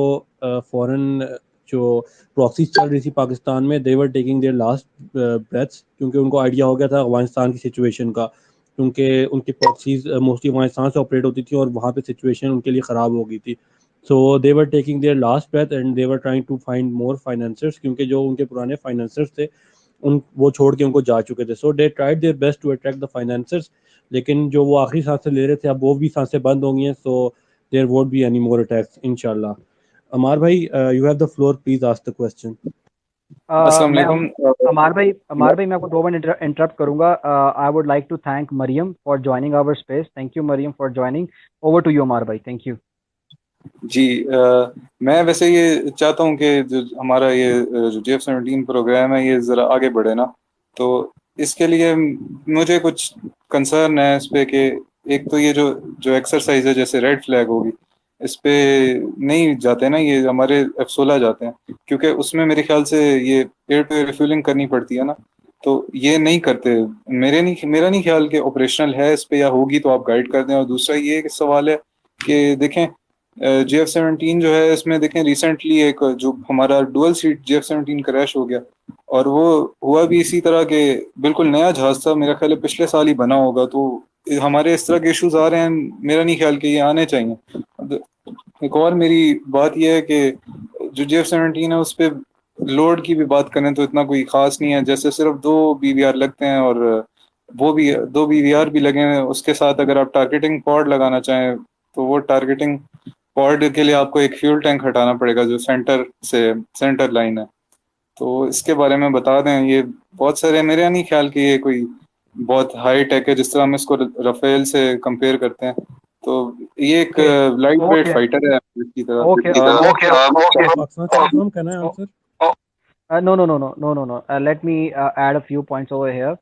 फॉरेन जो प्रॉक्सीज चल रही थी पाकिस्तान में, they were taking their last breaths, क्योंकि उनको आइडिया हो गया था अफगानिस्तान की सिचुएशन का, क्योंकि उनकी प्रॉक्सीज मोस्टली अफगानिस्तान से ऑपरेट होती थी और वहाँ पे सिचुएशन उनके लिए ख़राब हो गई थी. So they were taking their last breath and they were trying to find more financiers, क्योंकि जो उनके पुराने फाइनेंसर्स थे वो छोड़ के उनको जा चुके थे. So they tried their best to attract the financiers, लेकिन जो वो आखिरी सांसें ले रहे थे अब वो भी सांसें बंद हो गई हैं. So there won't be any more attacks इंशाल्लाह. अमार भाई you have the floor, please ask the question. अस्सलाम वालेकुम. अमार भाई मैं आपको 2 मिनट इंटरप्ट करूंगा. I would like to thank Mariam for joining our space. Thank you Maryam for joining. Over to you Amar भाई. Thank you. जी मैं वैसे ये चाहता हूँ कि जो हमारा ये जो JF-17 प्रोग्राम है ये ज़रा आगे बढ़े ना, तो इसके लिए मुझे कुछ कंसर्न है इस पे कि एक तो ये जो एक्सरसाइज है जैसे रेड फ्लैग होगी, इस पे नहीं जाते ना, ये हमारे F-16 जाते हैं, क्योंकि उसमें मेरे ख्याल से ये एयर टू एयर रिफ्यूलिंग करनी पड़ती है ना, तो ये नहीं करते. मेरा नहीं ख्याल कि ऑपरेशनल है इस पे, या होगी तो आप गाइड कर दें. और दूसरा ये सवाल है कि देखें JF-17 जो है इसमें देखें रिसेंटली एक जो हमारा डुअल सीट JF-17 क्रैश हो गया, और वो हुआ भी इसी तरह के बिल्कुल नया जहाज था, मेरा ख्याल है पिछले साल ही बना होगा. तो हमारे इस तरह के इश्यूज आ रहे हैं, मेरा नहीं ख्याल कि ये आने चाहिए. एक और मेरी बात यह है कि जो JF-17 है उस पर लोड की भी बात करें तो इतना कोई ख़ास नहीं है, जैसे सिर्फ 2 BVR लगते हैं, और वो भी 2 BVR भी लगे हैं. उसके साथ अगर आप टारगेटिंग पॉड लगाना चाहें तो वो टारगेटिंग पॉड के लिए आपको एक फ्यूल टैंक हटाना पड़ेगा जो सेंटर लाइन है. तो इसके बारे में बता दें. ये बहुत सारे, मेरे नहीं ख्याल कि ये कोई बहुत हाई टेक है जिस तरह हम इसको राफेल से कंपेयर करते हैं. तो ये एक लाइट वेट फाइटर है की तरह. No. Let me add a few points over here.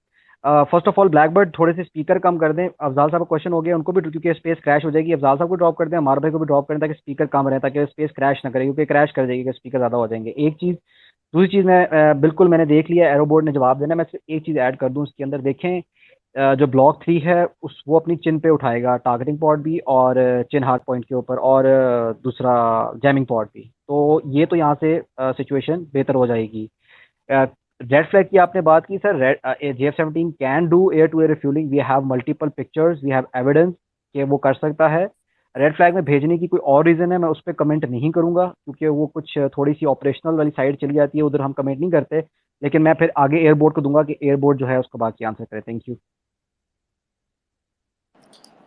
First of all Blackbird थोड़े से स्पीकर कम कर दें। अफजाल साहब का क्वेश्चन हो गया, उनको भी क्योंकि स्पेस क्रैश हो जाएगी। अफजाल साहब को ड्रॉप कर दें, हमारे भाई को भी ड्रॉप करें ताकि स्पीकर कम रहे, ताकि स्पेस क्रैश ना करे, क्योंकि क्रैश कर जाएगी अगर स्पीकर ज़्यादा हो जाएंगे। एक चीज़। दूसरी चीज़ मैं बिल्कुल मैंने देख लिया, एरो बोर्ड ने जवाब देना। मैं सिर्फ एक चीज़ ऐड कर दूं उसके अंदर, देखें जो ब्लॉक 3 है उस वो अपनी चिन पे उठाएगा टारगेटिंग पॉड भी, और चिन हार्ड पॉइंट के ऊपर, और दूसरा जैमिंग पॉड भी। तो ये तो यहाँ से सिचुएशन बेहतर हो जाएगी। रेड फ्लैग की आपने बात की sir, red JF-17 can do air to air refuelling. We have multiple pictures, we have evidence कि वो कर सकता है। रेड फ्लैग में भेजने की कोई और रीज़न है, मैं उस पर कमेंट नहीं करूंगा, क्योंकि वो कुछ थोड़ी सी ऑपरेशनल वाली साइड चली जाती है, उधर हम कमेंट नहीं करते। लेकिन मैं फिर आगे एयरबोर्ड को दूंगा कि एयरबोर्ड जो है उसको बाकी आंसर करे। Thank you.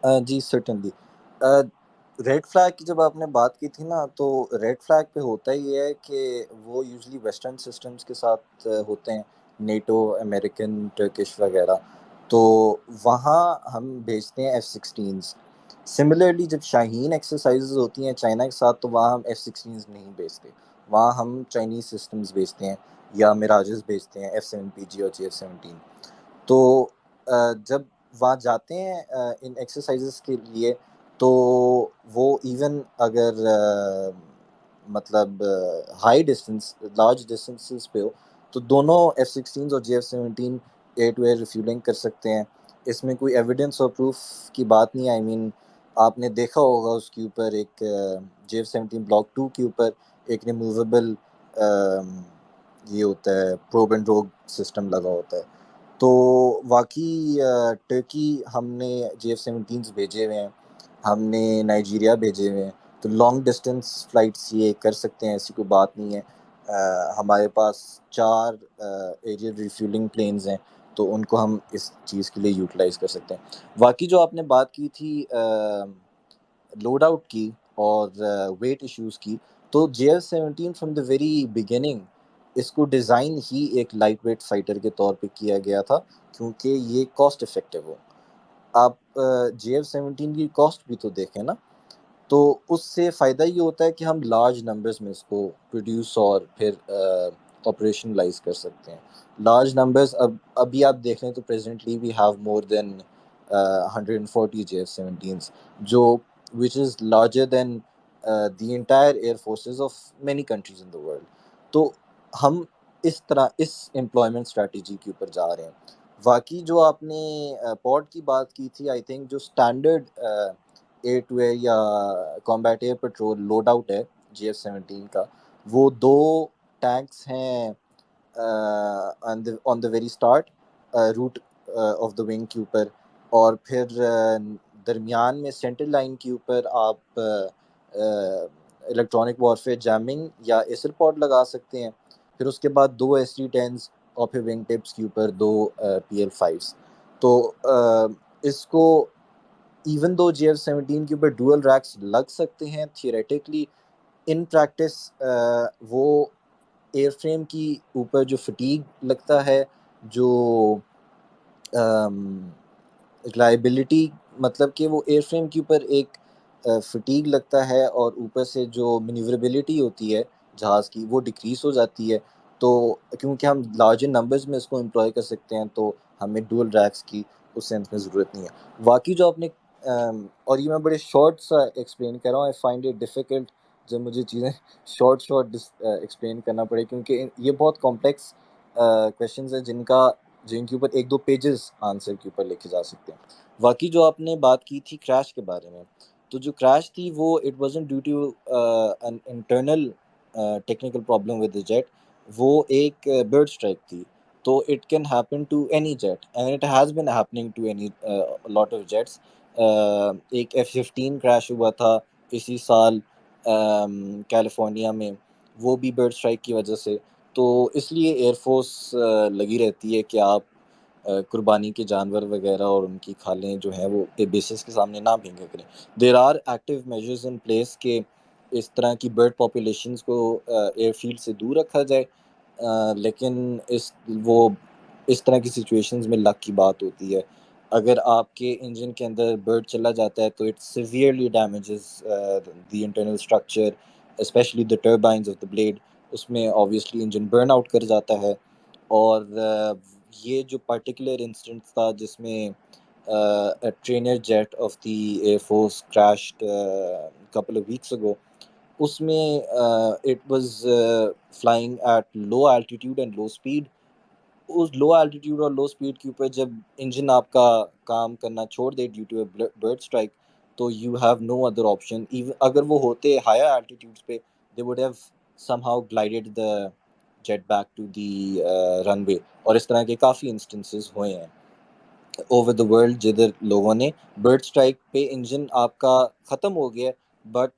जी सर्टेनली। रेड फ्लैग की जब आपने बात की थी ना, तो रेड फ्लैग पे होता ही है कि वो यूजुअली वेस्टर्न सिस्टम्स के साथ होते हैं, नेटो, अमेरिकन, टर्किश वगैरह। तो वहाँ हम भेजते हैं F-16s। सिमिलरली जब शाहीन एक्सरसाइजेज होती हैं चाइना के साथ, तो वहाँ हम F-16s नहीं भेजते, वहाँ हम चाइनीज़ सिस्टम्स भेजते हैं या मिराजेस भेजते हैं, F-7PG और JF-17। तो जब वहाँ जाते हैं इन एक्सरसाइजेस के लिए, तो वो इवन अगर मतलब हाई डिस्टेंस, लार्ज डिस्टेंसेस पे हो, तो दोनों F-16s और JF-17 air to air refuelling कर सकते हैं। इसमें कोई एविडेंस और प्रूफ की बात नहीं है। आई मीन आपने देखा होगा उसके ऊपर एक JF-17 ब्लॉक 2 के ऊपर एक रिमूवेबल ये होता है, प्रोब एंड रोग सिस्टम लगा होता है। तो वाकई टर्की हमने JF-17s भेजे हुए हैं, हमने नाइजीरिया भेजे हुए हैं। तो लॉन्ग डिस्टेंस फ़्लाइट्स ये कर सकते हैं, ऐसी कोई बात नहीं है। हमारे पास 4 एरियल रिफ्यूलिंग प्लेन्स हैं, तो उनको हम इस चीज़ के लिए यूटिलाइज़ कर सकते हैं। बाकी जो आपने बात की थी लोड आउट की और वेट इश्यूज़ की, तो JF-17 from the very beginning इसको डिज़ाइन ही एक लाइट वेट फाइटर के तौर पे किया गया था, क्योंकि ये कॉस्ट इफ़ेक्टिव हो। आप JF-17 की कॉस्ट भी तो देखें ना, तो उससे फ़ायदा ये होता है कि हम लार्ज नंबर्स में इसको प्रोड्यूस और फिर ऑपरेशनलाइज कर सकते हैं। लार्ज नंबर्स अभी आप देख लें तो presently we have more than 140 JF-17s, जो which is larger than the entire air forces of many countries in the world. तो हम इस तरह इस एम्प्लॉयमेंट स्ट्रेटजी के ऊपर जा रहे हैं। बाकी जो आपने पॉड की बात की थी, आई थिंक जो स्टैंडर्ड एयर टू एयर या combat air patrol load out है JF-17 का, वो 2 टैंक्स हैं on the very start root of the wing के ऊपर, और फिर दरमियान में सेंटर लाइन के ऊपर आप इलेक्ट्रॉनिक वॉरफेयर जैमिंग या एसर पॉड लगा सकते हैं। फिर उसके बाद 2 ST-10s और फिर विंग टिप्स के ऊपर 2 PL-5s। तो इसको इवन दो JF-17 के ऊपर डुअल रैक्स लग सकते हैं थियोरेटिकली, इन प्रैक्टिस वो एयरफ्रेम की ऊपर जो फटीग लगता है, जो रिलायबिलिटी, मतलब कि वो एयरफ्रेम के ऊपर एक फटीग लगता है और ऊपर से जो मैन्यूवरेबिलिटी होती है जहाज़ की, वो डिक्रीज हो जाती है। तो क्योंकि हम लार्जर नंबर्स में इसको एम्प्लॉय कर सकते हैं, तो हमें डुअल रैक्स की उस सेंस में ज़रूरत नहीं है। बाकी जो आपने और ये मैं बड़े शॉर्ट सा एक्सप्लेन कर रहा हूँ, आई फाइंड इट डिफ़िकल्ट जब मुझे चीज़ें शॉर्ट एक्सप्लेन करना पड़े, क्योंकि ये बहुत कॉम्प्लेक्स क्वेश्चंस हैं जिनके ऊपर 1-2 पेजेस आंसर के ऊपर लिखे जा सकते हैं। बाकी जो आपने बात की थी क्रैश के बारे में, तो जो क्रैश थी वो it wasn't due to an internal technical problem with the jet, वो एक बर्ड स्ट्राइक थी। तो it can happen to any jet and it has been happening to any lot of jets. एक F-15 क्रैश हुआ था इसी साल कैलिफोर्निया में, वो भी बर्ड स्ट्राइक की वजह से। तो इसलिए एयरफोर्स लगी रहती है कि आप कुर्बानी के जानवर वगैरह और उनकी खालें जो हैं वो बेसिस के सामने ना फेंका करें। There are active measures in place के इस तरह की बर्ड पॉपुलेशंस को एयरफील्ड से दूर रखा जाए, लेकिन इस तरह की सिचुएशंस में लक की बात होती है। अगर आपके इंजन के अंदर बर्ड चला जाता है तो it severely damages the internal structure, specially the turbines of the blade. उसमें ऑब्वियसली इंजन बर्न आउट कर जाता है, और ये जो पर्टिकुलर इंसिडेंट था जिसमें a trainer jet of the Air Force crashed a couple of weeks ago, उसमें it was flying at low altitude and low speed. उस लो एल्टीट्यूड और लो स्पीड के ऊपर जब इंजन आपका काम करना छोड़ दे due to a bird strike, तो you have no other option. Even अगर वो होते हायर एल्टीट्यूड्स पे, they would have somehow glided the jet back to the runway. और इस तरह के काफ़ी इंस्टेंसेस हुए हैं ओवर द वर्ल्ड जिधर लोगों ने बर्ड स्ट्राइक पे इंजन आपका ख़त्म हो गया, but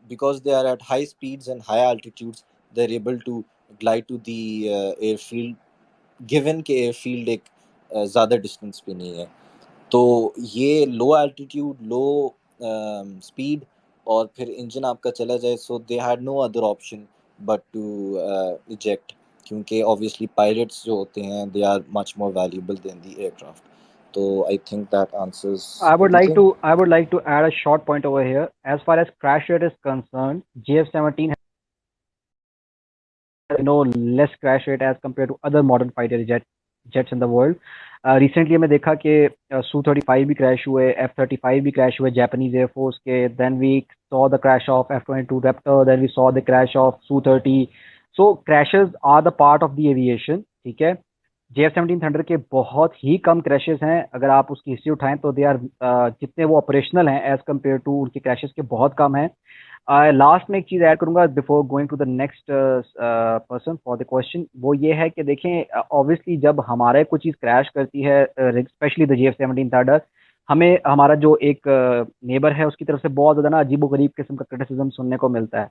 because they are at high speeds and high altitudes, they are able to glide to the airfield, given के एयरफील्ड एक ज़्यादा डिस्टेंस पे नहीं है। तो ये लो एल्टीट्यूड, लो स्पीड और फिर इंजन आपका चला जाए, so they had no other option but to eject, क्योंकि ऑब्वियसली पायलट्स जो होते हैं they are much more valuable than the aircraft. तो I think that answers everything. I would like to add a short point over here. As far as crash rate is concerned, JF-17 has no less crash rate as compared to other modern fighter jets in the world. Recently हमने देखा कि Su-35 भी क्रैश हुए, F-35 भी क्रैश हुए जापानीज एयरफोर्स के, then we saw the crash of F-22 Raptor, then we saw the crash of Su-30. So crashes are the part of the aviation, ठीक है। JF-17 थंडर के बहुत ही कम क्रैशेस हैं, अगर आप उसकी हिस्ट्री उठाएं तो दे आर जितने वो ऑपरेशनल हैं एज कम्पेयर टू उनके क्रैशेस के बहुत कम हैं। लास्ट में एक चीज़ ऐड करूंगा before going to the next person for the question, वो ये है कि देखें ऑब्वियसली जब हमारे कुछ चीज़ क्रैश करती है, स्पेशली द JF-17 थंडर, हमें हमारा जो एक नेबर है उसकी तरफ से बहुत ज़्यादा ना अजीबोगरीब किस्म का क्रिटिसिज्म सुनने को मिलता है।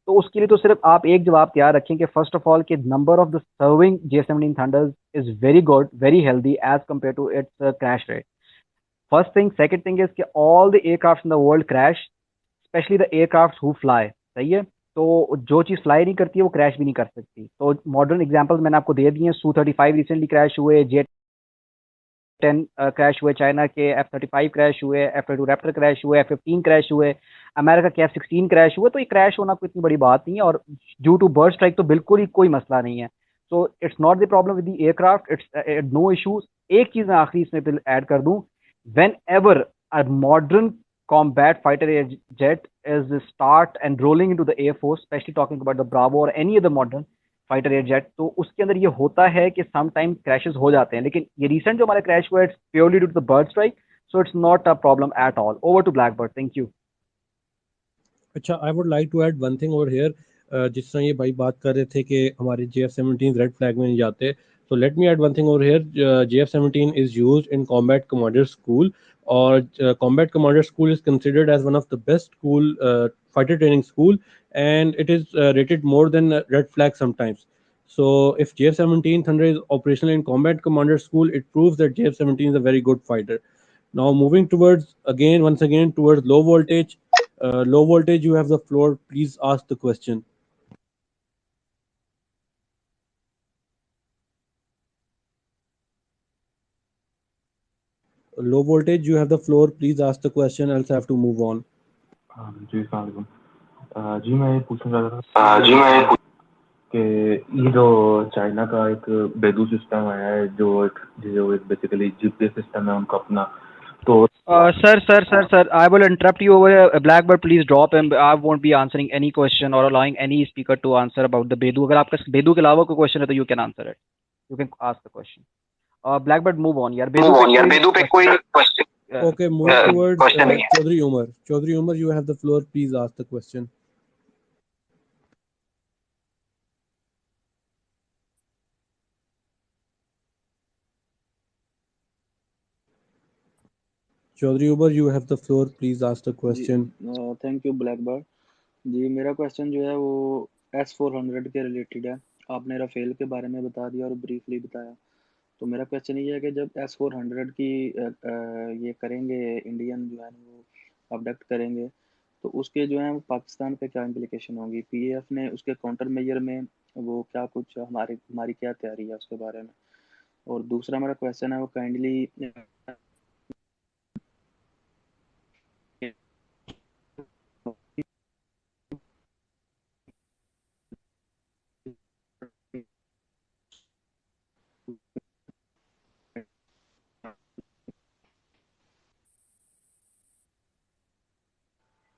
तो उसके लिए तो सिर्फ आप एक जवाब तैयार रखें कि फर्स्ट ऑफ ऑल कि number of the serving JF-17 thunders is very good, very healthy as compared to its crash rate. First thing, second thing is कि all the aircraft in the world crash, specially the aircraft who fly, सही है। तो जो चीज़ फ्लाई नहीं करती है वो क्रैश भी नहीं कर सकती। तो मॉडर्न एग्जांपल्स मैंने आपको दे दिए हैं, Su-35 रिसेंटली क्रैश हुए, J-10 क्रैश हुए चाइना के, F-35 क्रैश हुए, F-22 रैप्टर क्रैश हुए, F-15 क्रैश हुए, अमेरिका के F-16 क्रैश हुए। तो ये क्रैश होना कोई इतनी बड़ी बात नहीं है, और ड्यू टू बर्ड स्ट्राइक तो बिल्कुल ही कोई मसला नहीं है। So it's not the problem with the aircraft, it's no issues. एक चीज़ मैं आखिरी इसमें ऐड कर दूं, whenever a modern combat fighter jet is start enrolling into the air force, especially talking about the Bravo or any other modern fighter air jet, तो उसके अंदर ये होता है कि सम टाइम क्रैशेस हो जाते हैं, लेकिन ये रिसेंट जो हमारा क्रैश हुआ है it's purely due to the bird strike, so it's not a problem at all. Over to Blackbird, thank you. अच्छा, I would like to add one thing over here. जिस तरह ये भाई बात कर रहे थे कि हमारे JF-17 रेड फ्लैग में नहीं जाते, तो let me add one thing over here. JF-17 is used in combat commander school, और combat commander school is considered as one of the best school, fighter training school, and it is rated more than red flag sometimes. So if JF-17 Thunder is operational in combat commander school, it proves that JF-17 is a very good fighter. Now moving towards once again towards low voltage. Low voltage, you have the floor. Please ask the question. Low voltage, you have the floor. Please ask the question, else I have to move on. हाँ जी, अस्सलाम वालेकुम। जी मैं ये पूछना चाहता था कि ये जो चाइना का एक बेदू सिस्टम है, जो एक बेसिकली GPS सिस्टम है उनका अपना, तो Sir, I will interrupt you over here. Blackbird, please drop him. I won't be answering any question or allowing any speaker to answer about the Bedu. अगर आपका Bedu के अलावा कोई question है तो you can answer it. You can ask the question. Blackbird, move on यार। बेदू पे कोई question Okay, move towards question नहीं है। Chaudhry Umar. Chaudhry Umar, you have the floor. Please ask the question. Chaudhry Umar, you have the floor. Please ask the जी question. Thank you Blackbird ji. मेरा क्वेश्चन जो है वो S-400 के रिलेटेड है। आपने राफेल के बारे में बता दिया और ब्रीफली बताया, तो मेरा क्वेश्चन ये है कि जब S-400 की ये करेंगे, इंडियन जो है वो अबडक्ट करेंगे, तो उसके जो है पाकिस्तान पे क्या इम्प्लिकेशन होंगी? PAF ने उसके काउंटर मेजर में वो क्या कुछ हमारी क्या तैयारी है उसके बारे में? और दूसरा मेरा क्वेश्चन है वो kindly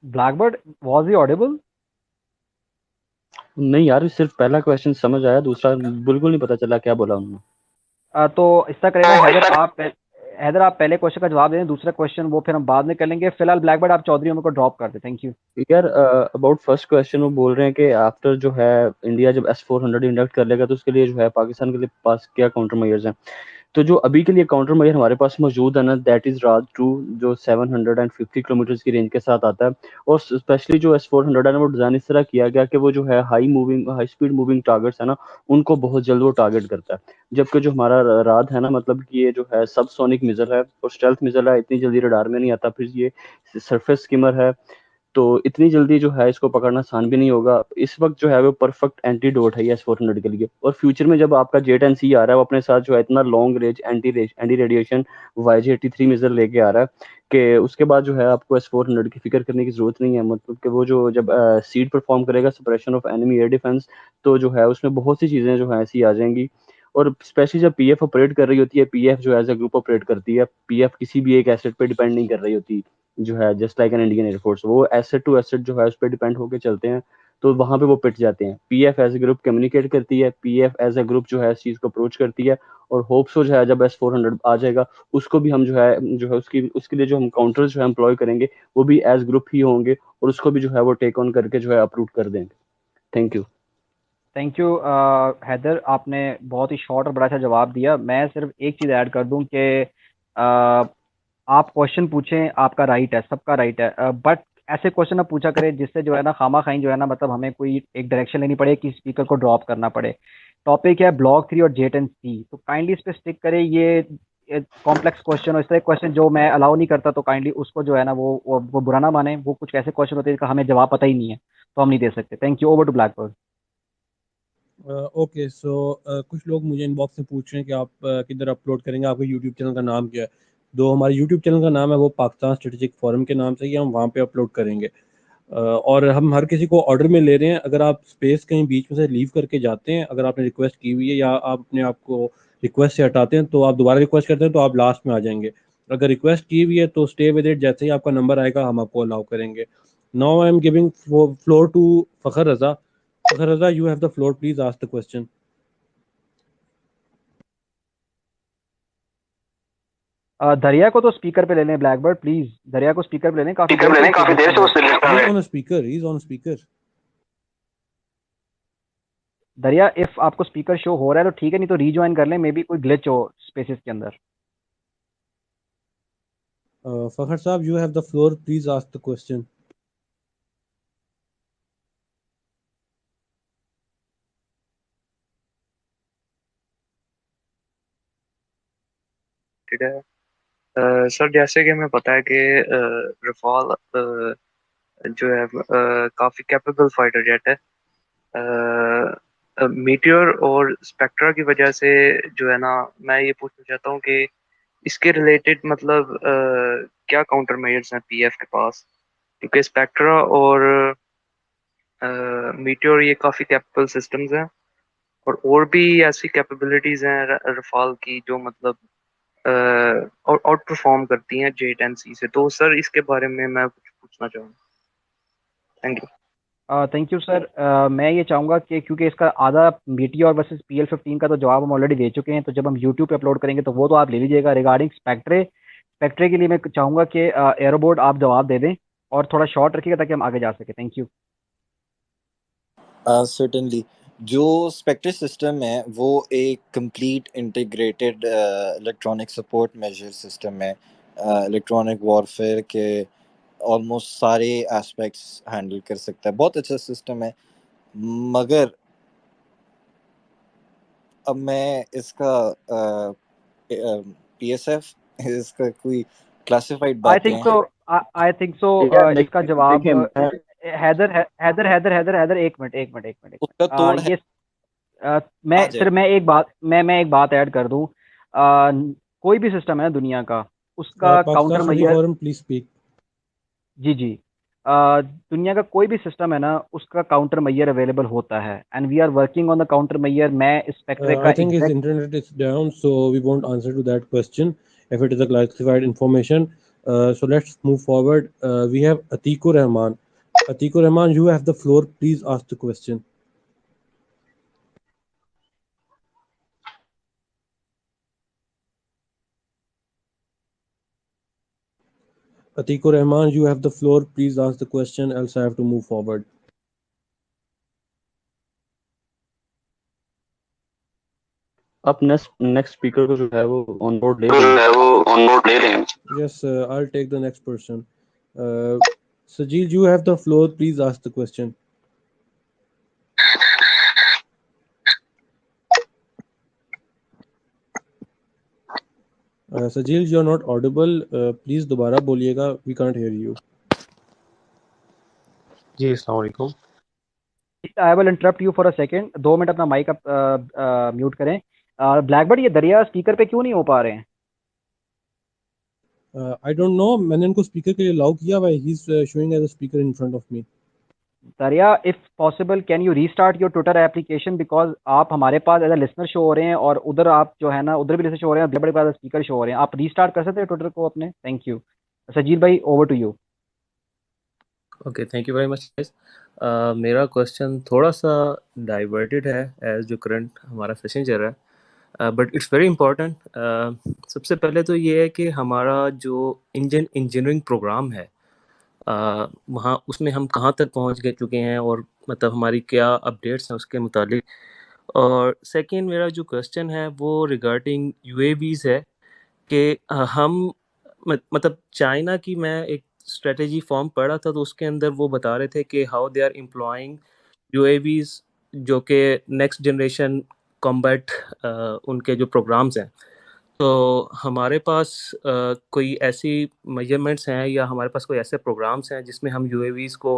Blackbird, was he audible? नहीं यार, सिर्फ पहला क्वेश्चन समझ आया, दूसरा बिल्कुल नहीं पता चला क्या बोला उन्होंने। तो इस करें ना हैदर आप पहले क्वेश्चन का जवाब दें, दूसरा क्वेश्चन वो फिर हम बाद में कर लेंगे। फिलहाल ब्लैकबर्ड आप चौधरी उमर को ड्रॉप कर दें। Thank you. यार अबाउट फर्स्ट क्वेश्चन वो बोल रहे हैं कि आफ्टर जो है इंडिया जब S-400 इंडक्ट कर लेगा तो उसके लिए जो है पाकिस्तान के लिए पास क्या काउंटर मेजर्स हैं। तो जो अभी के लिए काउंटर मेजर हमारे पास मौजूद है ना, दैट इज राज 2, जो 750 किलोमीटर की रेंज के साथ आता है। और स्पेशली जो S-400 है ना, वो डिजाइन इस तरह किया गया कि वो जो है हाई स्पीड मूविंग टारगेट्स है ना, उनको बहुत जल्द वो टारगेट करता है। जबकि जो हमारा राज है ना, मतलब कि ये जो है सब सोनिक मिजल है और स्टेल्थ मिजल है, इतनी जल्दी रडार में नहीं आता। फिर ये सरफेस स्किमर है, तो इतनी जल्दी जो है इसको पकड़ना आसान भी नहीं होगा। इस वक्त जो है वो परफेक्ट एंटीडोट है ये S-400 के लिए। और फ्यूचर में जब आपका J-10C आ रहा है, वो अपने साथ जो है इतना long range anti radiation YJ-83 missile लेके आ रहा है कि उसके बाद जो है आपको S-400 की फिक्र करने की जरूरत नहीं है। मतलब कि वो जो जब सीड परफॉर्म करेगा, suppression of enemy air defence, तो जो है उसमें बहुत सी चीजें जो है ऐसी आ जाएंगी। और स्पेशली जब PF ऑपरेट कर रही होती है, PF जो एज ए ग्रुप ऑपरेट करती है, PF किसी भी एक एसेट पे डिपेंड नहीं कर रही होती, जो है just like an Indian air force, वो एसेट टू एसेट जो है उस पर डिपेंड होकर चलते हैं। तो वहां पे वो पिट जाते हैं। PF as a group communicate करती है, PF एज ए ग्रुप जो है इस चीज को अप्रोच करती है। और होप्स जो है जब S-400 आ जाएगा, उसको भी हम जो है उसके लिए जो हम काउंटर्स जो है एम्प्लॉय करेंगे, वो भी एज ग्रुप ही होंगे और उसको भी जो है वो टेक ऑन करके जो है अप्रूव कर देंगे। Thank you. Thank you Haider, आपने बहुत ही शॉर्ट और बड़ा अच्छा जवाब दिया। मैं सिर्फ एक चीज़ ऐड कर दूं कि आप क्वेश्चन पूछें, आपका राइट है, सबका राइट है, बट ऐसे क्वेश्चन आप पूछा करें जिससे जो है ना खामा खाई जो है ना, मतलब हमें कोई एक डायरेक्शन लेनी पड़े कि स्पीकर को ड्रॉप करना पड़े। टॉपिक है ब्लॉक 3 और J-10C, तो काइंडली इस पे स्टिक करें। ये कॉम्प्लेक्स क्वेश्चन और इस तरह क्वेश्चन जो मैं अलाउ नहीं करता, तो काइंडली उसको जो है ना वो बुरा ना माने। वो कुछ ऐसे क्वेश्चन होते हैं जिसका हमें जवाब पता ही नहीं है, तो हम नहीं दे सकते। Thank you. Over to Blackbird. Okay so कुछ लोग मुझे इनबॉक्स में पूछ रहे हैं कि आप किधर अपलोड करेंगे, आपके यूट्यूब चैनल का नाम क्या है। दो हमारे यूट्यूब चैनल का नाम है वो पाकिस्तान स्ट्रेटेजिक फोरम के नाम से ही हम वहाँ पे अपलोड करेंगे। और हम हर किसी को ऑर्डर में ले रहे हैं। अगर आप स्पेस कहीं बीच में से लीव करके जाते हैं, अगर आपने रिक्वेस्ट की हुई है या आप अपने आप को रिक्वेस्ट से हटाते हैं, तो आप दोबारा रिक्वेस्ट करते हैं तो आप लास्ट में आ जाएंगे। अगर रिक्वेस्ट की हुई है तो स्टे विद इट, जैसे ही आपका नंबर आएगा हम आपको अलाउ करेंगे। Now I am giving floor to Fakhar Raza. Fakhar Raza, you have the floor, please ask the question. Dariya को तो स्पीकर पे ले लें। ब्लैकबर्ड प्लीज दरिया को स्पीकर पे ले लें, काफी देर से He's on a speaker, he's on a speaker. दरिया, इफ आपको स्पीकर शो हो रहा है तो ठीक है, नहीं तो रीजॉइन कर लें। मे बी कोई ग्लिच हो स्पेसेस के अंदर। Fakhar साहब, you have the floor, please ask the question. Sir जैसे कि हमें पता है कि रफाल जो है काफ़ी कैपेबल फाइटर जेट है। मीटियोर और स्पेक्ट्रा की वजह से जो है ना, मैं ये पूछना चाहता हूँ कि इसके रिलेटेड मतलब क्या काउंटर मेजर्स हैं PF के पास, क्योंकि स्पेक्ट्रा और मीटियोर ये काफ़ी कैपेबल सिस्टम्स हैं और भी ऐसी कैपेबिलिटीज़ हैं रफाल की जो मतलब और आउट परफॉर्म करती हैं J-10C से। तो सर इसके बारे में मैं कुछ पूछना चाहूँगा। Thank you. Thank you sir. मैं ये चाहूँगा कि क्योंकि इसका आधा Meteor वर्सेस PL-15 का तो जवाब हम ऑलरेडी दे चुके हैं, तो जब हम यूट्यूब पे अपलोड करेंगे तो वो तो आप ले लीजिएगा। रिगार्डिंग स्पेक्ट्रे के लिए मैं चाहूँगा कि एरोबोर्ड आप जवाब दे दें और थोड़ा शॉर्ट रखिएगा ताकि हम आगे जा सकें। Thank you. सर्टेनली जो स्पेक्ट्रे सिस्टम है वो एक complete integrated electronic support measure system है। इलेक्ट्रॉनिक वॉरफेयर के ऑलमोस्ट सारे एस्पेक्ट्स हैंडल कर सकता है। बहुत अच्छा सिस्टम है, मगर अब मैं इसका PSF इसका कोई क्लासिफाइड आई बातें think so I think so यार इसका जवाब देखिए मैं हैदर एक मिनट। उसका तोड़ है। ये आ मैं जाए सिर्फ मैं एक बात ऐड कर दूं। कोई भी सिस्टम है ना दुनिया का, उसका Pakistan counter Study Maihar. Forum, please speak. जी दुनिया का कोई भी सिस्टम है ना, उसका काउंटर मैयर अवेलेबल होता है, and we are working on the counter मैयर। मैं स्पेक्ट्रे का I think his exact internet is down, so we won't answer to that question if it is a classified information. So let's move forward. We have Atikur Rahman. Atikur Rahman, you have the floor. Please ask the question. Atikur Rahman, you have the floor. Please ask the question, else I have to move forward. आप नेक्स्ट स्पीकर को जो है वो ऑन बोर्ड ले रहे हैं। Yes, I'll take the next person. Sajil, you have the floor. Please ask the question. Sajil, you're not audible. Please दोबारा बोलिएगा. We can't hear you. जी अस्सलाम वालेकुम। I will interrupt you for a second. 2 minute अपना माइक म्यूट करें। ब्लैकबर्ड, ये दरिया स्पीकर पे क्यों नहीं हो पा रहे हैं? I don't know. मैंने इनको स्पीकर के लिए अलाउ किया हुआ है. He's showing as a speaker in front of me. दरिया, if possible, can you restart your Twitter application because आप हमारे पास एज अ लिसनर शो हो रहे हैं और उधर आप जो है ना उधर भी लिसनर शो हो रहे हैं, बड़े बड़े स्पीकर शो हो रहे हैं। आप रीस्टार्ट कर सकते हैं ट्विटर को अपने? Thank you. सजील भाई, over to you. Okay, thank you very much guys. मेरा क्वेश्चन थोड़ा सा डाइवर्टेड है एज जो करंट हमारा सेशन चल रहा है, बट इट्स वेरी इंपॉर्टेंट। सबसे पहले तो ये है कि हमारा जो इंडियन इंजीनियरिंग प्रोग्राम है वहाँ उसमें हम कहाँ तक पहुँच गए चुके हैं और मतलब हमारी क्या अपडेट्स हैं उसके मुतालिक। और सेकंड मेरा जो क्वेश्चन है वो रिगार्डिंग यूएवीज़ है कि हम मतलब चाइना की मैं एक स्ट्रेटेजी फॉर्म पढ़ा था तो उसके अंदर वो बता रहे थे कि हाउ दे आर एम्प्लॉइंग यूएवीज़ जो कि नेक्स्ट जनरेशन कॉम्बैट उनके जो प्रोग्राम्स हैं। तो हमारे पास कोई ऐसी मेजरमेंट्स हैं या हमारे पास कोई ऐसे प्रोग्राम्स हैं जिसमें हम यूएवीज़ को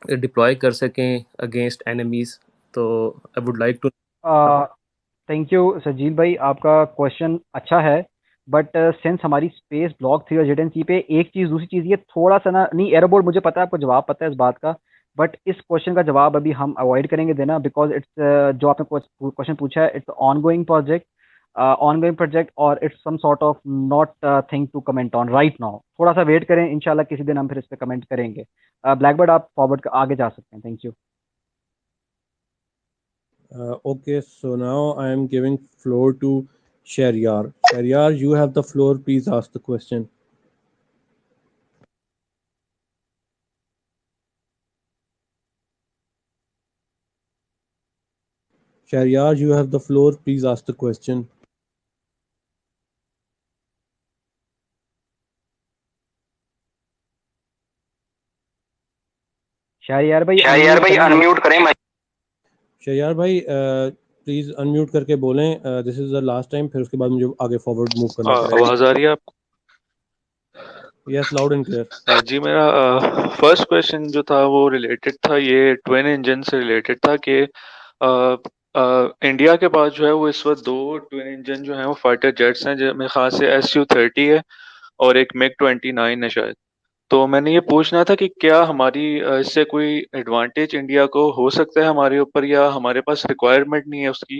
डिप्लॉय कर सकें अगेंस्ट एनिमीज़? तो I would like to. Thank you Sajeel भाई, आपका क्वेश्चन अच्छा है, बट सिंस हमारी स्पेस ब्लॉक थी और जेडेंसी पे एक चीज़, दूसरी चीज़ ये थोड़ा सा ना नहीं, एयरबोर्ड मुझे पता है आपको जवाब पता है इस बात का, बट इस क्वेश्चन का जवाब अभी हम अवॉइड करेंगे देना बिकॉज इट्स जो आपने क्वेश्चन पूछा है इट्स ऑनगोइंग प्रोजेक्ट और it's some sort of not thing to comment on right now. थोड़ा सा वेट करें, इंशाल्लाह किसी दिन हम फिर इस पे कमेंट करेंगे। ब्लैकबर्ड, आप फॉरवर्ड आगे जा सकते हैं। Thank you. Okay, so now I am giving floor to Sharyar. Sharyar, you have the floor. Please ask the question. Sharyar, you have the floor. Please ask the question. Shahryar भाई अनम्यूट करें। शहरियार भाई प्लीज अनम्यूट करके बोलें। This is the last time, फिर उसके बाद मुझे आगे फॉरवर्ड मूव करना पड़ेगा। आवाज आ रही है आपको? Yes, loud and clear. जी, मेरा फर्स्ट क्वेश्चन जो था वो रिलेटेड था, ये ट्विन इंजन से रिलेटेड था कि इंडिया के पास जो है वो इस वक्त 2 ट्विन इंजन जो हैं वो फाइटर जेट्स हैं, मेरे ख्याल से SU-30 है और एक MiG-29 है शायद। तो मैंने ये पूछना था कि क्या हमारी इससे कोई एडवांटेज इंडिया को हो सकता है हमारे ऊपर, या हमारे पास रिक्वायरमेंट नहीं है उसकी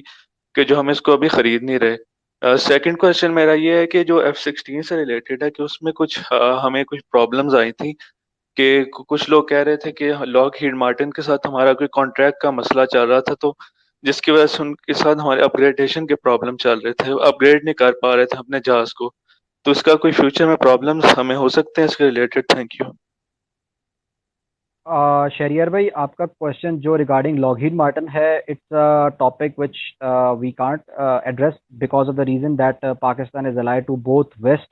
कि जो हम इसको अभी खरीद नहीं रहे। सेकंड क्वेश्चन मेरा ये है कि जो F-16 से रिलेटेड है कि उसमें कुछ हमें कुछ प्रॉब्लम्स आई थी कि कुछ लोग कह रहे थे कि लॉकहीड मार्टिन के साथ हमारा कोई कॉन्ट्रैक्ट का मसला चल रहा था, तो जिसकी वजह से उनके साथ हमारे अपग्रेडेशन के प्रॉब्लम चल रहे थे, अपग्रेड नहीं कर पा रहे थे अपने जहाज को। तो इसका कोई फ्यूचर में प्रॉब्लम्स हमें हो सकते हैं इसके रिलेटेड? Thank you. शहरियार भाई, आपका क्वेश्चन जो रिगार्डिंग लॉकहीड मार्टिन है, it's a topic which we can't address because of the reason that Pakistan is allied to both West,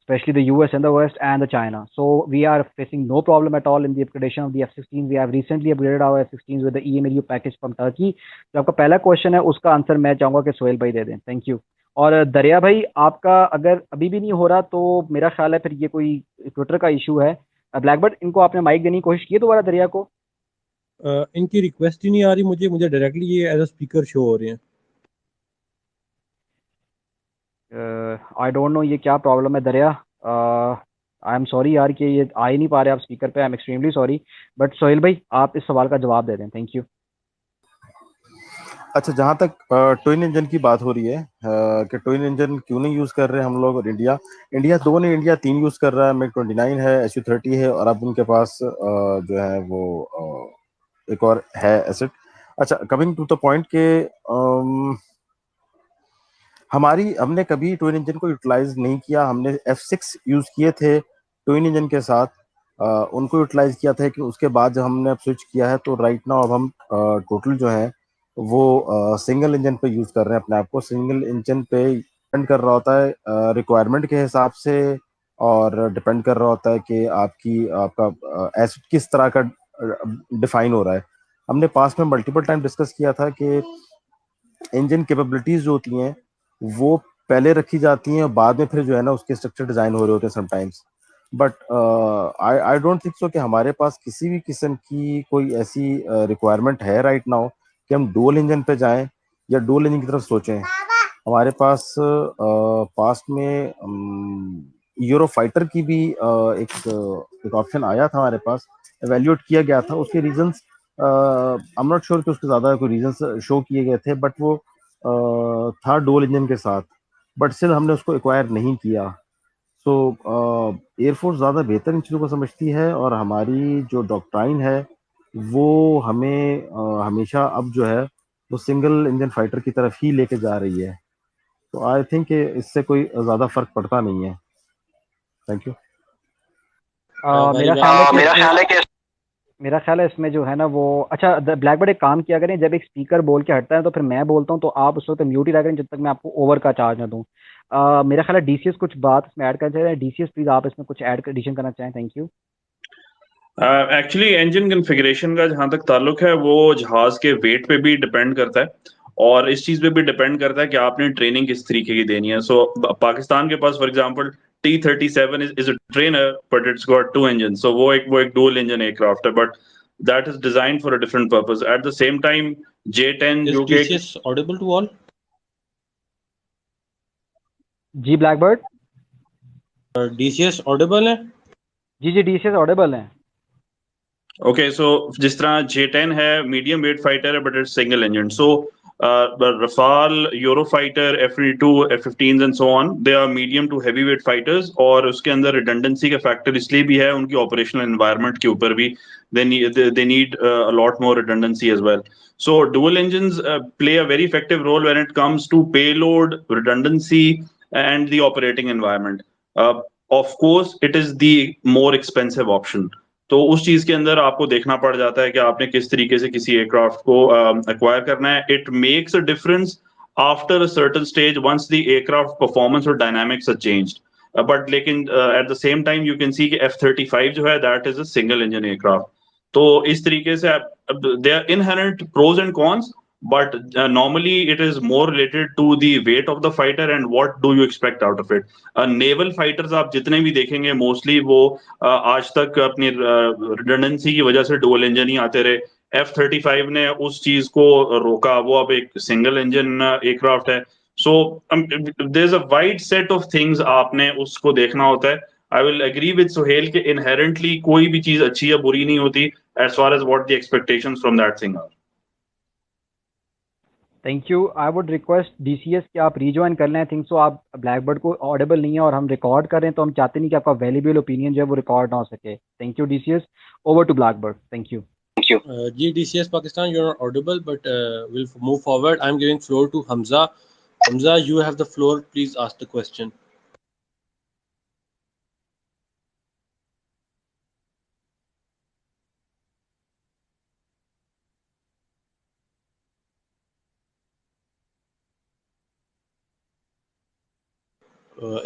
especially the US and the West and the China. So we are facing no problem at all in the upgradation of the F-16. We have recently upgraded our F-16s with the EMLU package from Turkey. जो आपका पहला क्वेश्चन है उसका आंसर मैं चाहूँगा कि सोहेल भाई दे दें। Thank you. और दरिया भाई, आपका अगर अभी भी नहीं हो रहा तो मेरा ख्याल है फिर ये कोई ट्विटर का इशू है। ब्लैकबर्ड, इनको आपने माइक देने की कोशिश की दोबारा दरिया को? इनकी रिक्वेस्ट ही नहीं आ रही मुझे डायरेक्टली ये एज अ स्पीकर शो हो रहे हैं। आई डोंट नो ये क्या प्रॉब्लम है दरिया। आई एम सॉरी यार कि ये आ ही नहीं पा रहे आप स्पीकर पे। I am extremely sorry, but Sohail भाई आप इस सवाल का जवाब दे दें। Thank you. अच्छा, जहाँ तक ट्विन इंजन की बात हो रही है कि ट्विन इंजन क्यों नहीं यूज कर रहे हम लोग, और इंडिया इंडिया दो नहीं, इंडिया 3 यूज कर रहा है। मिग 29 है, SU-30 है, और अब उनके पास जो है वो एक और है एसेट। अच्छा, कमिंग टू द पॉइंट के हमने कभी ट्विन इंजन को यूटिलाइज नहीं किया। हमने F6 यूज किए थे ट्विन इंजन के साथ, उनको यूटिलाइज किया था कि उसके बाद जब हमने अब स्विच किया है तो राइट नाउ अब हम टोटल जो है वो सिंगल इंजन पे यूज कर रहे हैं अपने आप को। सिंगल इंजन पे डिपेंड कर रहा होता है रिक्वायरमेंट के हिसाब से, और डिपेंड कर रहा होता है कि आपका एसिड किस तरह का डिफाइन हो रहा है। हमने पास में मल्टीपल टाइम डिस्कस किया था कि इंजन कैपेबिलिटीज जो होती हैं वो पहले रखी जाती हैं और बाद में फिर जो है ना उसके स्ट्रक्चर डिजाइन हो रहे होते हैं sometimes. But I I don't think so कि हमारे पास किसी भी किस्म की कोई ऐसी रिक्वायरमेंट है राइट नाउ कि हम डुअल इंजन पे जाएं या डुअल इंजन की तरफ सोचें। हमारे पास पास्ट में यूरो फाइटर की भी एक ऑप्शन आया था हमारे पास, एवेल्यूएट किया गया था। उसके reasons I am not sure कि उसके ज़्यादा कोई रीजंस शो किए गए थे, बट वो था डुअल इंजन के साथ, बट स्टिल हमने उसको एक्वायर नहीं किया। सो एयरफोर्स ज़्यादा बेहतर इन चीज़ों को समझती है, और हमारी जो डॉक्ट्राइन है वो हमें हमेशा अब जो है वो सिंगल इंजन फाइटर की तरफ ही लेके जा रही है। तो आई थिंक इससे कोई ज़्यादा फर्क पड़ता नहीं है। Thank you. वेरी मेरा वेल ख्याल है कि मेरा इसमें ख्याल है कि मेरा ख्याल है इसमें जो है ना वो, अच्छा ब्लैकबर्ड एक काम किया करें, जब एक स्पीकर बोल के हटता है तो फिर मैं बोलता हूँ तो आप उस वक्त म्यूट ही रह करें जब तक मैं आपको ओवर का चार्ज ना दूँ। मेरा ख्याल है DCS कुछ बात इसमें ऐड करना चाह रहे हैं। DCS प्लीज आप इसमें कुछ ऐड एडिशन करना चाहें। Thank you. Actually engine configuration का जहां तक ताल्लुक है वो जहाज के वेट पे भी डिपेंड करता है, और इस चीज पे भी डिपेंड करता है कि आपने ट्रेनिंग किस तरीके की देनी है। सो पाकिस्तान के पास for example T-37 is a trainer, but it's got two engine, so वो एक डुअल इंजन एयरक्राफ्ट है, but that is design for a different purpose. At the same time J-10 is जो कि एक TCS ऑडिबल टू ऑल? जी ब्लैकबर्ड। DCS ऑडिबल है? जी DCS ऑडेबल है। ओके, सो जिस तरह J-10 है मीडियम वेट फाइटर है, but it's single engine. So Rafale, Eurofighter, F-22, F-15 and so on, they are medium to heavy weight fighters, और उसके अंदर रिडंडेंसी का फैक्टर इसलिए भी है उनकी ऑपरेशनल एनवायरनमेंट के ऊपर भी, they need a lot more redundancy as well. So dual engines play a very effective role when it comes to payload, redundancy, and the operating environment. Uh, of course, it is the more expensive option. तो उस चीज के अंदर आपको देखना पड़ जाता है कि आपने किस तरीके से किसी एयरक्राफ्ट को एक्वायर करना है। It makes a difference after a certain stage once the aircraft performance और डायनामिक्स आर चेंज्ड। बट लेकिन at the same time you can see कि F-35 जो है that is a single engine aircraft. तो इस तरीके से they are inherent pros and cons, but normally it is more related to the weight of the fighter and what do you expect out of it. Naval fighters आप जितने भी देखेंगे मोस्टली वो आज तक अपनी रिडंडेंसी की वजह से डुअल इंजन ही आते रहे। F-35 ने उस चीज को रोका, वो अब एक सिंगल इंजन एयरक्राफ्ट है। So there is a wide set of things आपने उसको देखना होता है। I will agree with Suhail कि इनहेरेंटली कोई भी चीज अच्छी या बुरी नहीं होती, as far as what the expectations from that thing are. Thank you. I would request DCS कि आप रीजॉइन कर लें। आई थिंक सो आप ब्लैकबर्ड को ऑडेबल नहीं है और हम रिकॉर्ड कर रहे हैं, तो हम चाहते नहीं कि आपका वैल्यूएबल ओपिनियन जो है वो रिकॉर्ड ना हो सके। Thank you DCS। Over to Blackbird. Thank you. Thank you. जी DCS Pakistan, you're not audible, but we'll move forward. I'm giving floor to Hamza. Hamza, you have the floor. Please ask the question.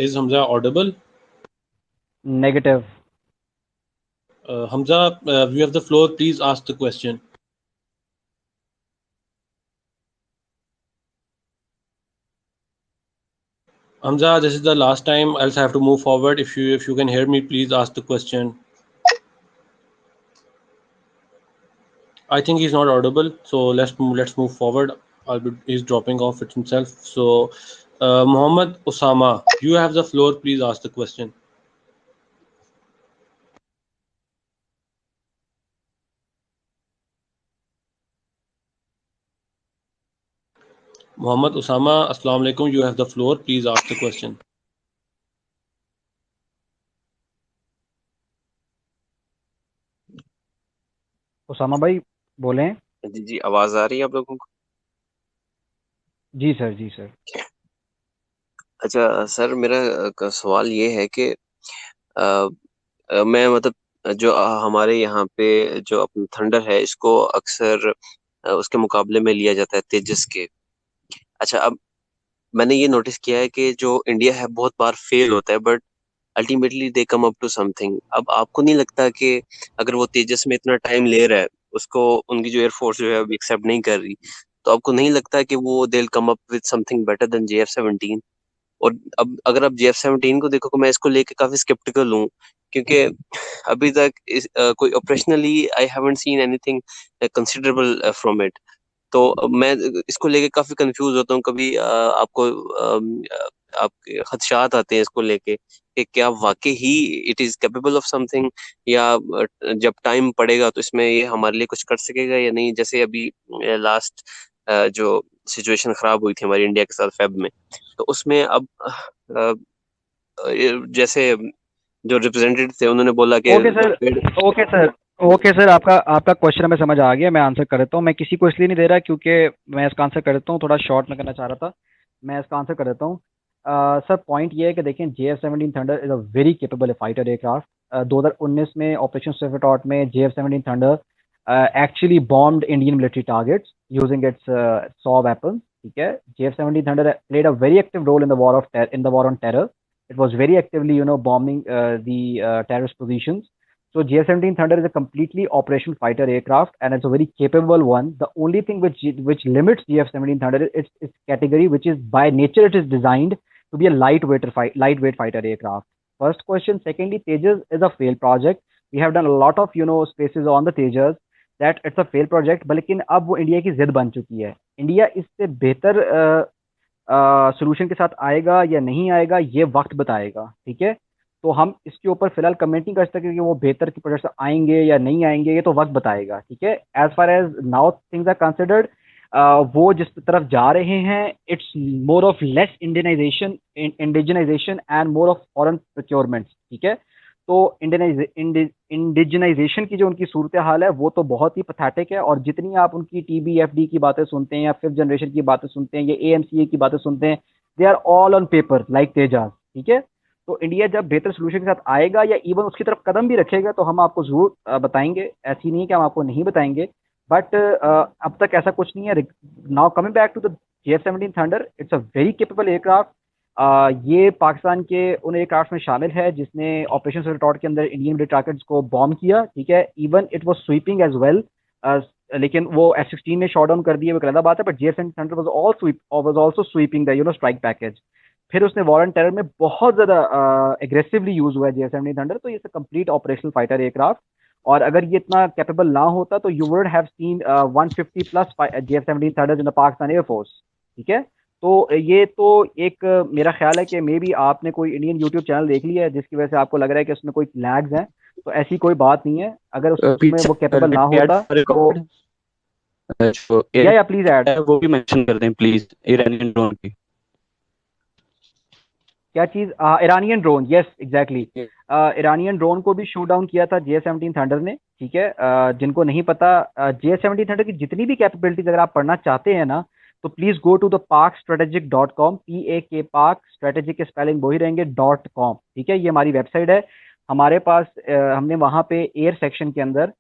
Is Hamza audible? Negative. Hamza, you have the floor. Please ask the question. Hamza, this is the last time. Else I have to move forward. If you can hear me, please ask the question. I think he's not audible, so let's move forward. He's dropping off it himself. So, Muhammad Osama, you have the floor. Please ask the question. Mohammad Usama, Assalamu alaikum. You have the floor. Please ask the question. Usama भाई बोलें। जी जी, आवाज आ रही है आप लोगों को? जी सर, जी सर। अच्छा सर, मेरा सवाल ये है कि मैं मतलब जो हमारे यहाँ पे जो अपना थंडर है इसको अक्सर उसके मुकाबले में लिया जाता है तेजस के। अच्छा, अब मैंने ये नोटिस किया है कि जो इंडिया है बहुत बार फेल होता है, but ultimately they come up to something. अब आपको नहीं लगता कि अगर वो तेजस में इतना टाइम ले रहा है, उसको उनकी जो एयरफोर्स जो है अभी एक्सेप्ट नहीं कर रही, तो आपको नहीं लगता कि वो they will come up with something better than JF-17? और अब अगर आप JF-17 को देखो, तो मैं इसको लेके काफी स्केप्टिकल हूँ, क्योंकि अभी तक कोई operationally I haven't seen anything considerable from it. तो मैं इसको लेके काफी कंफ्यूज होता हूँ। कभी आपको आपके खदशात आते हैं इसको लेके कि क्या वाकई ही it is capable of something, या जब टाइम पड़ेगा तो इसमें ये हमारे लिए कुछ कर सकेगा या नहीं। जैसे अभी लास्ट जो सिचुएशन खराब हुई थी हमारी इंडिया के साथ फेब में, तो उसमें अब जैसे जो रिप्रेजेंटेटिव थे उन्होंने बोला कि okay sir, okay sir, okay sir, आपका आपका क्वेश्चन हमें समझ आ गया। मैं आंसर कर देता हूँ। मैं किसी को इसलिए नहीं दे रहा क्योंकि मैं इसका आंसर कर देता हूँ, थोड़ा शॉर्ट में करना चाह रहा था। मैं इसका आंसर कर देता हूँ। सर पॉइंट ये है कि देखें, JF-17 Thunder is a very capable fighter aircraft. 2019 में ऑपरेशन स्विफ्ट में JF-17 Thunder actually bombed Indian military targets using its सॉ वेपन। ठीक है, JF-17 Thunder played a very active role in the war on terror. It was very actively, bombing the terrorist positions. So JF-17 Thunder is a completely operational fighter aircraft, and it's a very capable one. The only thing which limits JF-17 Thunder is its category, which is by nature it is designed to be a lightweight fighter aircraft. First question. Secondly, Tejas is a failed project. We have done a lot of spaces on the Tejas that it's a failed project. लेकिन अब वो इंडिया की जिद बन चुकी है। इंडिया इससे बेहतर सोल्यूशन के साथ आएगा या नहीं आएगा, ये वक्त बताएगा। ठीक है, तो हम इसके ऊपर फिलहाल कमेंट नहीं कर सकते कि वो बेहतर के प्रोजेक्ट आएंगे या नहीं आएंगे, ये तो वक्त बताएगा। ठीक है, as far as now things are considered, वो जिस तरफ जा रहे हैं, it's more of less indigenisation and more of foreign procurement. ठीक है, तो इंडिजनाइजेशन की जो उनकी सूरत हाल है वो तो बहुत ही पथेटिक है। और जितनी आप उनकी TBFD की बातें सुनते हैं या 5th जनरेशन की बातें सुनते हैं या AMCA की बातें सुनते हैं, they are all on paper like Tejas. ठीक है, तो इंडिया जब बेहतर सोल्यूशन के साथ आएगा या इवन उसकी तरफ कदम भी रखेगा तो हम आपको जरूर बताएंगे। ऐसी नहीं है कि हम आपको नहीं बताएंगे, बट अब तक ऐसा कुछ नहीं है। Now coming back to the JF-17 thunder, it's a very capable aircraft. ये पाकिस्तान के उन एयरक्राफ्ट में शामिल है जिसने ऑपरेशन स्विफ्ट के अंदर इंडियन मिलिट्री टारगेट्स को बॉम्ब किया। ठीक है, even it was sweeping as well, लेकिन वो F-16 ने शॉट डाउन कर दिया, वो एक अलग बात है। But JF-17 thunder was also sweeping the strike package. फिर उसने वॉर एंड टेरर में बहुत ज़्यादा एग्रेसिवली यूज हुआ है JF-17 थंडर। तो ये कंप्लीट ऑपरेशनल फाइटर एयरक्राफ्ट, और अगर ये इतना कैपेबल ना होता तो you would have seen 150 plus JF-17 thunder's in the Pakistan air force. ठीक है, तो ये तो एक मेरा ख्याल है कि मे बी आपने कोई इंडियन यूट्यूब चैनल देख लिया है जिसकी वजह से आपको लग रहा है कि उसमें कोई लैग्स हैं। तो ऐसी कोई बात नहीं है। अगर उसमें वो कैपेबल ना होता तो या प्लीज ऐड, वो भी मेंशन कर दें प्लीज, ईरानियन ड्रोन की। क्या चीज? Iranian drone, yes exactly. Iranian drone को भी शूट डाउन किया था JF-17 थंडर ने। ठीक है, जिनको नहीं पता, JF-17 थंडर की जितनी भी कैपेबिलिटीज अगर आप पढ़ना चाहते हैं ना, तो please go to the pakstrategic.com, PAK Pak strategic के स्पेलिंग वही रहेंगे .com। ठीक है, ये हमारी वेबसाइट है। हमारे पास हमने वहाँ पे एयर सेक्शन के अंदर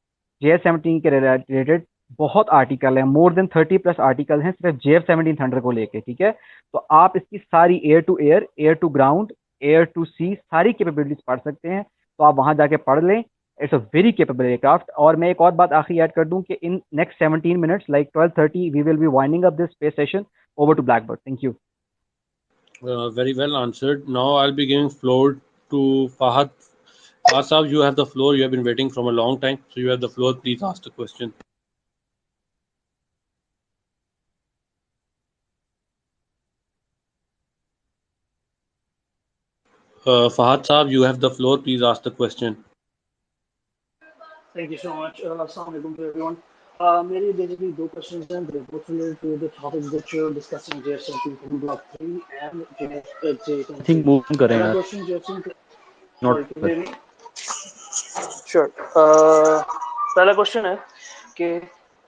JF-17 के रिलेटेड बहुत आर्टिकल है, मोर देन 30+ आर्टिकल हैं सिर्फ JF-17 थंडर को लेके। ठीक है, तो आप इसकी सारी air to air, air to ground, air to sea सारी कैपेबिलिटीज पढ़ सकते हैं। तो आप वहां जाके पढ़ लें। It's a very capable aircraft. और मैं एक और बात आखिरी ऐड कर दूं कि in next 17 minutes like 12:30 we will be winding up this space session. Over to Blackbird. Thank you. Very well answered. Now I'll be giving floor to Fahad. Fahad Saab, you have the floor. You have been waiting from a long time, so you have the floor. Please ask the question. Fahad Saab, you have the floor. Please ask the question. Thank you so much. Assalamu alaikum to everyone. मेरी बेसिकली दो क्वेश्चन हैं, both related to the topic that you're discussing, JF17 block 3 and J10C. I think move करें पहला यार, question JF17, not sorry, can you hear me? Sure. पहला क्वेश्चन है कि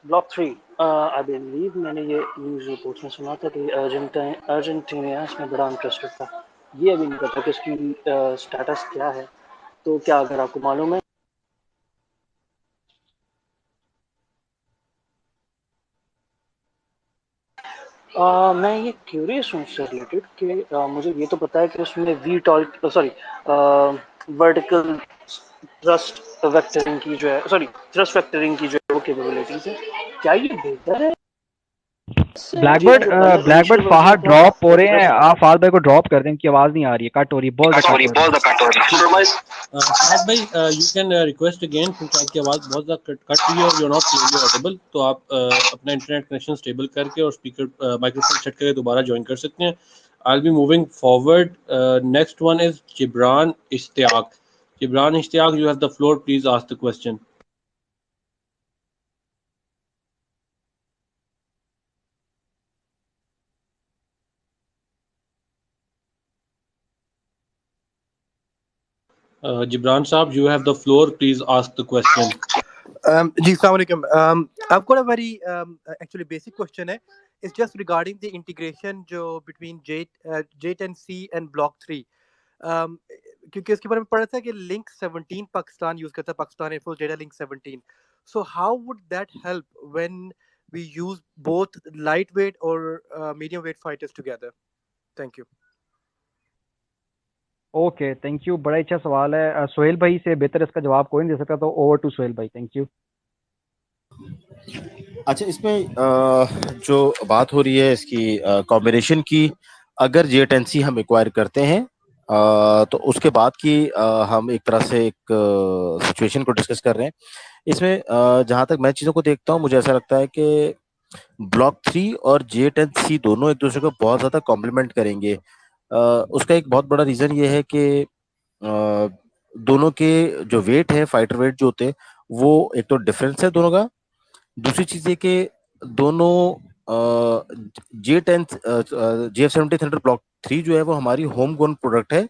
ब्लॉक 3, आई बिलीव मैंने ये न्यूज़ रिपोर्ट्स में सुना था कि अर्जेंटीना इसमें बड़ा इंटरेस्टेड था। ये अभी नहीं पता कि इसकी स्टेटस क्या है, तो क्या अगर आपको मालूम है? मैं ये क्यूरियस हूँ इससे रिलेटेड कि मुझे ये तो पता है कि उसमें वर्टिकल थ्रस्ट वेक्टरिंग की जो है, थ्रस्ट वेक्टरिंग की जो है वो कैपेबिलिटीज है। क्या ये बेहतर है ब्लैकबर्ड ब्लैकबर्ड फाहर ड्रॉप हो रहे हैं, आप फाहर भाई को ड्रॉप कर दें, उनकी आवाज नहीं आ रही है, कट हो रही है, बहुत कट हो रही है। फहद भाई यू कैन रिक्वेस्ट अगेन, क्योंकि आपकी आवाज़ बहुत ज़्यादा कट रही है और you are not clearly audible, तो आप अपना इंटरनेट कनेक्शन स्टेबल करके और स्पीकर माइक्रोफोन सेट करके दोबारा ज्वाइन कर सकते हैं। I will be moving forward. Next one is Jibran Ishtiaq. Jibran Ishtiaq, you have the floor, please ask the question. Jibran Saab, you have the floor. Please ask the question. जी अस्सलाम वालेकुम। I've got a very actually basic question है. It's just regarding the integration जो between J10C and Block 3. क्योंकि इसके बारे में पढ़ा था कि Link 17 पाकिस्तान यूज करता है, Pakistan Air Force Data Link 17. So how would that help when we use both lightweight or medium weight fighters together? Thank you. Okay, thank you, बड़ा अच्छा सवाल है। सोहेल भाई से बेहतर इसका जवाब कोई नहीं दे सकता, तो ओवर टू सोहेल भाई, थैंक यू। अच्छा, इसमें जो बात हो रही है इसकी कॉम्बिनेशन की, अगर J10C हम एक्वायर करते हैं तो उसके बाद की हम एक तरह से एक सिचुएशन को डिस्कस कर रहे हैं। इसमें जहां तक मैं चीज़ों को देखता हूं, मुझे ऐसा लगता है कि ब्लॉक 3 और J10C दोनों एक दूसरे को बहुत ज़्यादा कॉम्प्लीमेंट करेंगे। उसका एक बहुत बड़ा रीज़न ये है कि दोनों के जो वेट है, फाइटर वेट जो होते हैं, वो एक तो डिफरेंस है दोनों का। दूसरी चीज़ ये कि दोनों JF17 थंडर ब्लॉक 3 जो है वो हमारी होम ग्रोन प्रोडक्ट है,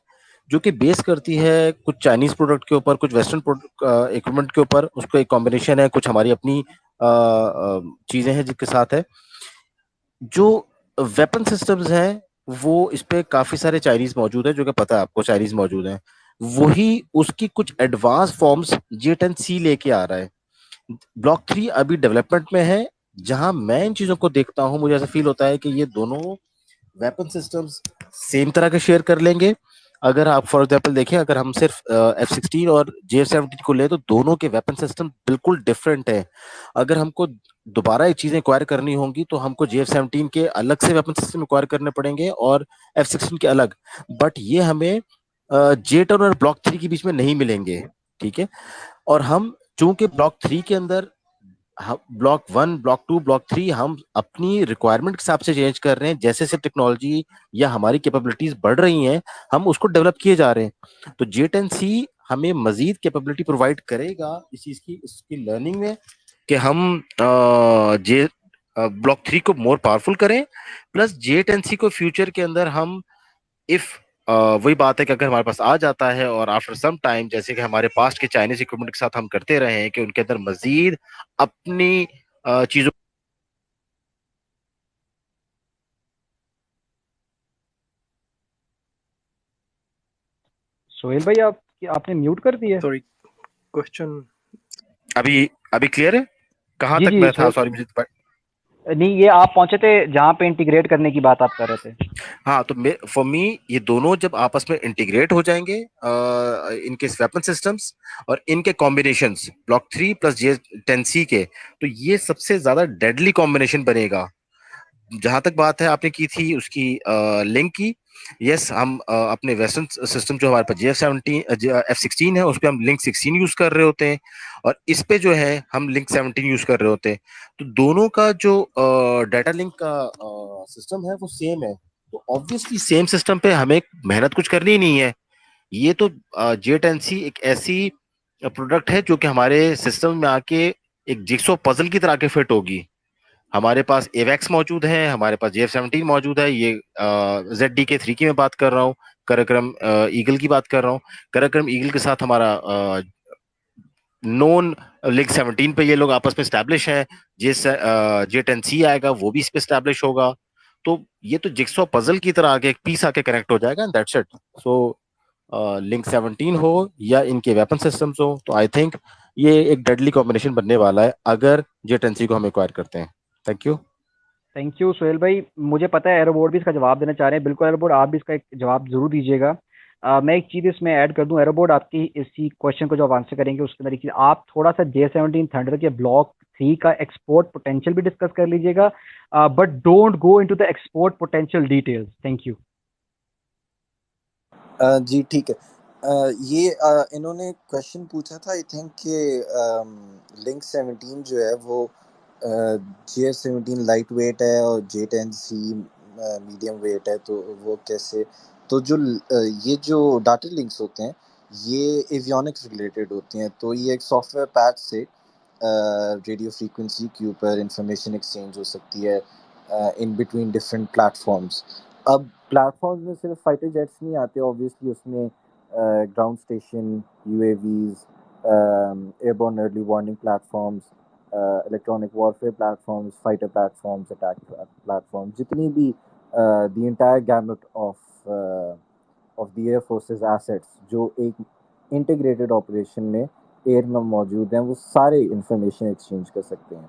जो कि बेस करती है कुछ चाइनीज प्रोडक्ट के ऊपर, कुछ वेस्टर्न इक्विपमेंट के ऊपर। उसका एक कॉम्बिनेशन है, कुछ हमारी अपनी चीज़ें हैं जिसके साथ है। जो वेपन सिस्टम्स हैं वो इस पे काफी सारे चाइनीज मौजूद है, जो कि पता है आपको चाइनीज मौजूद हैं। वही उसकी कुछ एडवांस फॉर्म्स J10C लेके आ रहा है। ब्लॉक 3 अभी डेवलपमेंट में है। जहां मैं इन चीजों को देखता हूं, मुझे ऐसा फील होता है कि ये दोनों वेपन सिस्टम्स सेम तरह के शेयर कर लेंगे। अगर आप फॉर एग्जांपल देखें, अगर हम सिर्फ F-16 और JF-17 को ले, तो दोनों के वेपन सिस्टम बिल्कुल डिफरेंट है। अगर हमको दोबारा ये चीजें एक्वायर करनी होंगी तो हमको JF-17 के अलग से वेपन सिस्टम एक्वायर करने पड़ेंगे और F-16 के अलग, बट ये हमें J10 और ब्लॉक 3 के बीच में नहीं मिलेंगे, ठीक है। और हम चूंकि ब्लॉक 3 के अंदर ब्लॉक 1, ब्लॉक 2, ब्लॉक 3 हम अपनी रिक्वायरमेंट के हिसाब से चेंज कर रहे हैं। जैसे जैसे टेक्नोलॉजी या हमारी कैपेबिलिटीज बढ़ रही हैं, हम उसको डेवलप किए जा रहे हैं। तो J10C हमें मजीद कैपेबिलिटी प्रोवाइड करेगा इस चीज की, इसकी लर्निंग में, कि हम ब्लॉक 3 को मोर पावरफुल करें, प्लस J10C को फ्यूचर के अंदर हम इफ वही बात है कि अगर हमारे पास आ जाता है और आफ्टर सम टाइम, जैसे कि हमारे पास्ट के चाइनीज इक्विपमेंट के साथ हम करते रहे हैं, कि उनके अंदर मजीद अपनी चीजों। सोहेल भाई आपने म्यूट कर दिया। सॉरी, क्वेश्चन अभी क्लियर है? कहां तक मैं था? सॉरी, मुझे नहीं, ये आप पहुंचे थे जहां पे इंटीग्रेट करने की बात आप कर रहे थे। हाँ, तो फॉर मी ये दोनों जब आपस में इंटीग्रेट हो जाएंगे, इनके वेपन सिस्टम्स और इनके कॉम्बिनेशंस ब्लॉक 3 प्लस J10C के, तो ये सबसे ज्यादा डेडली कॉम्बिनेशन बनेगा। जहां तक बात है आपने की थी उसकी लिंक की, यस, हम अपने वेस्टर्न सिस्टम जो हमारे पास F-16 है, उस पर हम लिंक 16 यूज कर रहे होते हैं, और इस पे जो है हम लिंक 17 यूज कर रहे होते हैं। तो दोनों का जो डाटा लिंक का सिस्टम है वो सेम है, तो ऑब्वियसली सेम सिस्टम पे हमें मेहनत कुछ करनी ही नहीं है। ये तो J10C एक ऐसी प्रोडक्ट है जो कि हमारे सिस्टम में आके एक जिक्सो पजल की तरह के फिट होगी। हमारे पास एवेक्स मौजूद है, हमारे पास JF-17 मौजूद है, ये ZDK-3 की मैं बात कर रहा हूँ, कराक्रम ईगल की बात कर रहा हूँ। कराक्रम ईगल के साथ हमारा नॉन लिंक 17 पे ये लोग आपस में स्टैब्लिश है। J10C आएगा, वो भी इस पे स्टैब्लिश होगा। तो ये तो जिक्सो पजल की तरह आगे एक पीस आके कनेक्ट हो जाएगा and that's it. So link 17 हो या इनके वेपन सिस्टम्स हो, तो आई थिंक ये एक डेडली कॉम्बिनेशन बनने वाला है अगर J10C को हम एक्वायर करते हैं। थैंक यू सोहेल भाई। मुझे पता है एरोबोर्ड भी इसका जवाब देना चाह रहे हैं। बिल्कुल एरोबोर्ड, आप भी इसका एक जवाब जरूर दीजिएगा। मैं एक चीज़ इसमें ऐड कर दूं, एरोबोर्ड आपकी इसी क्वेश्चन को जो आप आंसर करेंगे उसके अंदर एक चीज़, आप थोड़ा सा J-17 थंडर के ब्लॉक 3 का एक्सपोर्ट पोटेंशियल भी डिस्कस कर लीजिएगा, but don't go into the export potential details. Thank you. जी ठीक है। ये इन्होंने क्वेश्चन पूछा था आई थिंक कि लिंक 17 जो है वो JF-17 लाइट वेट है और J10C मीडियम वेट है, तो वो कैसे, तो जो ये जो डाटा लिंक्स होते हैं ये एवियोनिक्स रिलेटेड होती हैं। तो ये एक सॉफ्टवेयर पैच से रेडियो फ्रीक्वेंसी के ऊपर इंफॉर्मेशन एक्सचेंज हो सकती है इन बिटवीन डिफरेंट प्लेटफॉर्म्स। अब प्लेटफॉर्म्स में सिर्फ फाइटर जेट्स नहीं आते, ऑब्वियसली उसमें ground station, UAVs, airborne early warning platforms, electronic warfare platforms, fighter platforms, attack platforms, जितनी भी the entire gamete of the air forces assets जो एक इंटीग्रेटेड ऑपरेशन में एयर में मौजूद हैं, वो सारे इंफॉर्मेशन एक्सचेंज कर सकते हैं।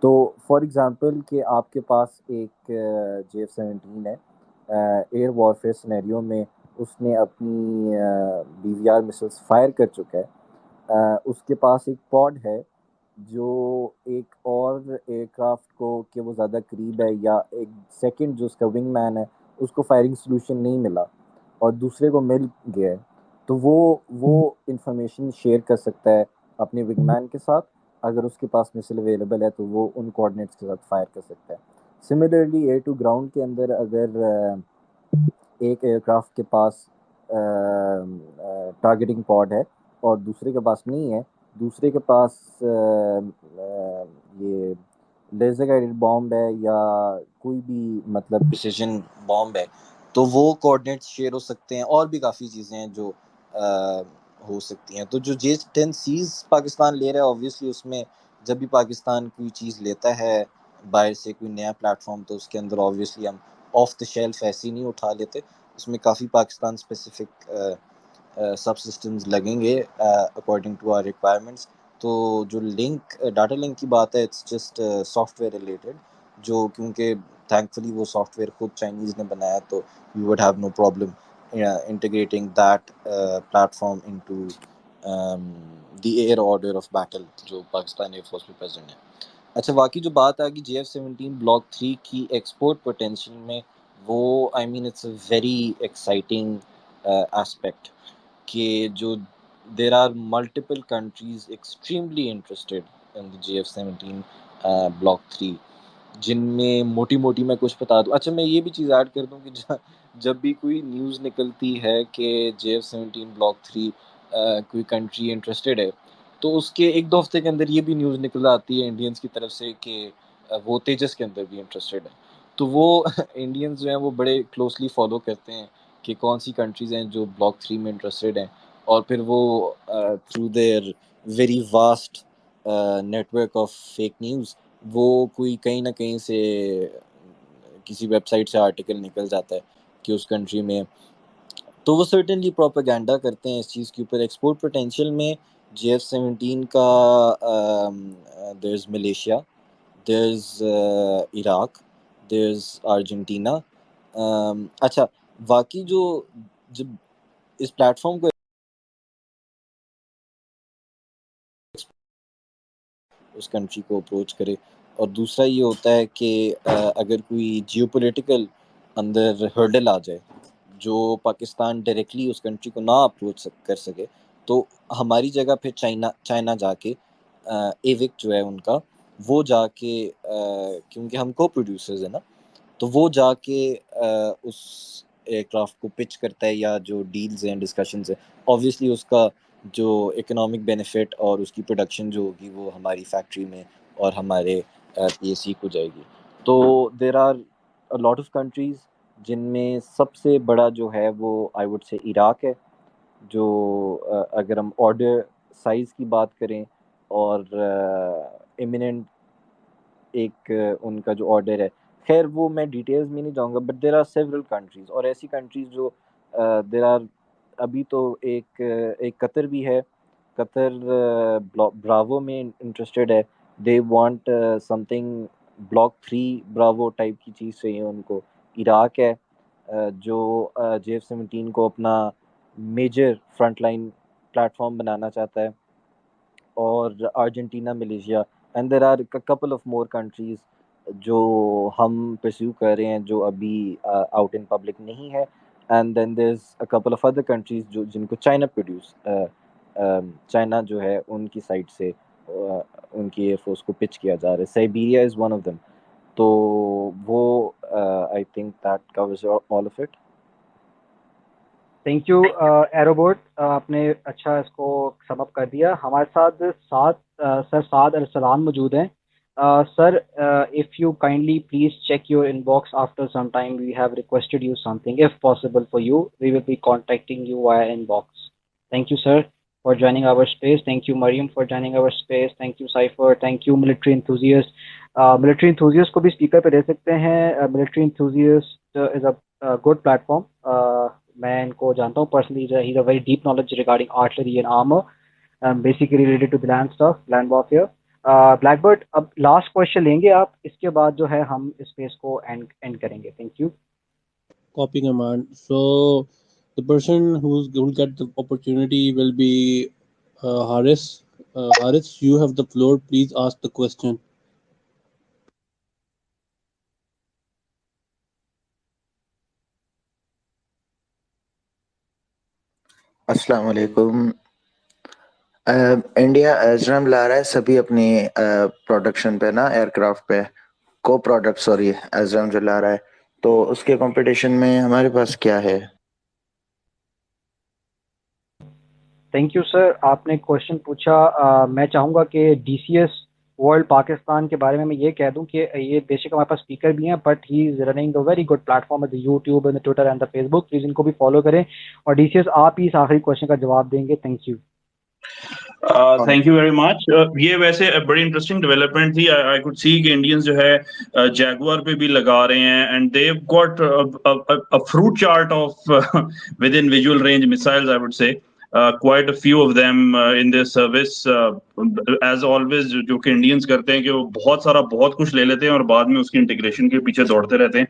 तो फॉर एग्जांपल कि आपके पास एक JF-17 है, एयर वॉरफेयर सिनेरियो में उसने अपनी BVR मिसाइल्स फायर कर चुका है। उसके पास एक पॉड है जो एक और एयरक्राफ्ट को कि वो ज़्यादा करीब है, या एक सेकंड जो उसका विंगमैन है उसको फायरिंग सॉल्यूशन नहीं मिला और दूसरे को मिल गया है, तो वो इंफॉर्मेशन शेयर कर सकता है अपने विंगमैन के साथ। अगर उसके पास मिसाइल अवेलेबल है तो वो उन कोऑर्डिनेट्स के साथ फायर कर सकता है। सिमिलरली एयर टू ग्राउंड के अंदर अगर एक एयरक्राफ्ट के पास टारगेटिंग पॉड है और दूसरे के पास नहीं है, दूसरे के पास ये लेज़र गाइडेड बॉम्ब है या कोई भी मतलब प्रिसिजन बॉम्ब है, तो वो कोऑर्डिनेट्स शेयर हो सकते हैं। और भी काफ़ी चीज़ें हैं जो हो सकती हैं। तो जो J-10Cs पाकिस्तान ले रहा है, ऑब्वियसली उसमें जब भी पाकिस्तान कोई चीज़ लेता है बाहर से, कोई नया प्लेटफॉर्म, तो उसके अंदर ऑब्वियसली हम ऑफ द शेल्फ ऐसे ही नहीं उठा लेते, उसमें काफ़ी पाकिस्तान स्पेसिफिक सब सिस्टम्स लगेंगे अकॉर्डिंग टू आवर रिक्वायरमेंट्स। तो जो लिंक डाटा लिंक की बात है, इट्स जस्ट सॉफ्टवेयर रिलेटेड, जो क्योंकि थैंकफुली वो सॉफ्टवेयर खुद चाइनीज़ ने बनाया, तो we would have no problem integrating that platform into the air order of battle जो पाकिस्तान एयरफोर्स में प्रेजेंट है। अच्छा, बाकी जो बात आ गई JF-17 ब्लॉक 3 की एक्सपोर्ट पोटेंशियल में, वो I mean it's a very exciting aspect कि जो there are multiple countries extremely interested in the JF-17 block 3, जिनमें मोटी मोटी मैं कुछ बता दूं। अच्छा, मैं ये भी चीज़ ऐड कर दूं कि जब भी कोई न्यूज़ निकलती है कि JF-17 ब्लॉक 3 कोई कंट्री इंटरेस्टेड है, तो उसके 1-2 हफ्ते के अंदर ये भी न्यूज़ निकल आती है इंडियंस की तरफ से कि वो तेजस के अंदर भी इंटरेस्टेड है। तो वो इंडियंस जो हैं वो बड़े क्लोजली फॉलो करते हैं कि कौन सी कंट्रीज़ हैं जो ब्लॉक 3 में इंटरेस्टेड हैं, और फिर वो through their very vast network of fake news, वो कोई कहीं ना कहीं से किसी वेबसाइट से आर्टिकल निकल जाता है कि उस कंट्री में, तो वो सर्टेनली प्रोपेगेंडा करते हैं इस चीज़ के ऊपर। एक्सपोर्ट पोटेंशियल में JF-17 का there is Malaysia, there is Iraq, there is Argentina. अच्छा, बाकी जो जब इस प्लेटफॉर्म को उस कंट्री को अप्रोच करे, और दूसरा ये होता है कि अगर कोई जियोपॉलिटिकल अंदर हर्डल आ जाए जो पाकिस्तान डायरेक्टली उस कंट्री को ना अप्रोच कर सके, तो हमारी जगह फिर चाइना जाके एविक जो है उनका, वो जाके क्योंकि हम को प्रोड्यूसर्स है ना, तो वो जाके उस एयरक्राफ्ट को पिच करता है, या जो डील्स हैं, डिस्कशंस हैं, ऑब्वियसली उसका जो इकोनॉमिक बेनिफिट और उसकी प्रोडक्शन जो होगी वो हमारी फैक्ट्री में और हमारे PSC को जाएगी। तो there are a lot of countries जिनमें सबसे बड़ा जो है वो आई वुड से इराक है, जो अगर हम ऑर्डर साइज़ की बात करें और इमिनेंट एक उनका जो ऑर्डर है, खैर वो मैं डिटेल्स में नहीं जाऊँगा, but there are several countries और ऐसी कंट्रीज़ जो देयर आर अभी तो एक कतर भी है। कतर ब्रावो में इंटरेस्टेड है। They want something block 3 Bravo type की चीज़ चाहिए उनको। इराक है जो JF-17 को अपना मेजर फ्रंटलाइन प्लेटफॉर्म बनाना चाहता है, और Argentina, Malaysia, and there are couple of more countries जो हम परस्यू कर रहे हैं, जो अभी आउट इन पब्लिक नहीं है। And then there is a couple of other countries जो जिनको चाइना जो है उनकी साइड से उनकी एयरफोर्स को पिच किया जा रहा है। Siberia is one of them. तो वो I think that covers all of it. Thank you Aerobot, आपने अच्छा इसको सम अप कर दिया। हमारे साथ सर साद अल-सलाम मौजूद हैं। Sir, if you kindly please check your inbox after some time, we have requested you something, if possible for you we will be contacting you via inbox. Thank you sir for joining our space, thank you Maryam for joining our space, thank you cipher, thank you military enthusiast. Military enthusiast को भी स्पीकर पे दे सकते हैं। Military enthusiast is a good platform. मैं इनको जानता हूँ personally. He a very deep knowledge regarding artillery and armour, basically related to the land stuff, land warfare. Blackbird, अब लास्ट क्वेश्चन लेंगे आप, इसके बाद जो है हम इस स्पेस को एंड करेंगे। Thank you. Copy command. So the person who'll get the opportunity will be Haris. Haris, you have the floor. Please ask the question. अस्सलाम वालेकुम। इंडिया एजरम ला रहा है सभी अपनी प्रोडक्शन पे ना, एयरक्राफ्ट पे को प्रोडक्ट, सॉरी एजरम जो ला रहा है, तो उसके कंपटीशन में हमारे पास क्या है? थैंक यू सर, आपने क्वेश्चन पूछा। मैं चाहूँगा कि DCS वर्ल्ड पाकिस्तान के बारे में मैं ये कह दूं कि ये बेसिक हमारे पास स्पीकर भी हैं, but he is running the very good platform, the YouTube and the Twitter and the Facebook. Please इनको भी फॉलो करें। और DCS आप ही इस आखिरी क्वेश्चन का जवाब देंगे। Thank you. Thank you very much. ये वैसे बड़ी इंटरेस्टिंग डेवलपमेंट थी। आई कुड सी कि इंडियंस जो है जैगुआर पे भी लगा रहे हैं, and they have got a fruit chart of with in visual range missiles, I would say quite a few of them in their service. As always, जो कि इंडियंस करते हैं कि वो बहुत सारा बहुत कुछ ले लेते हैं और बाद में उसकी इंटीग्रेशन के पीछे दौड़ते रहते हैं।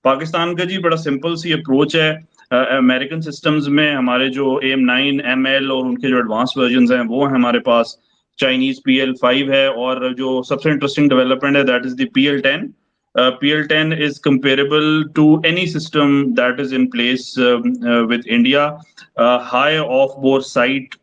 पाकिस्तान का जी बड़ा सिंपल सी अप्रोच है। अमेरिकन सिस्टम्स में हमारे जो AIM-9 ML और उनके जो एडवांस वर्जन हैं वो है हमारे पास। चाइनीज PL-5 है, और जो सबसे इंटरेस्टिंग डेवलपमेंट है that is the PL-10। PL-10 is comparable to any system that is in place with India. High off bore sight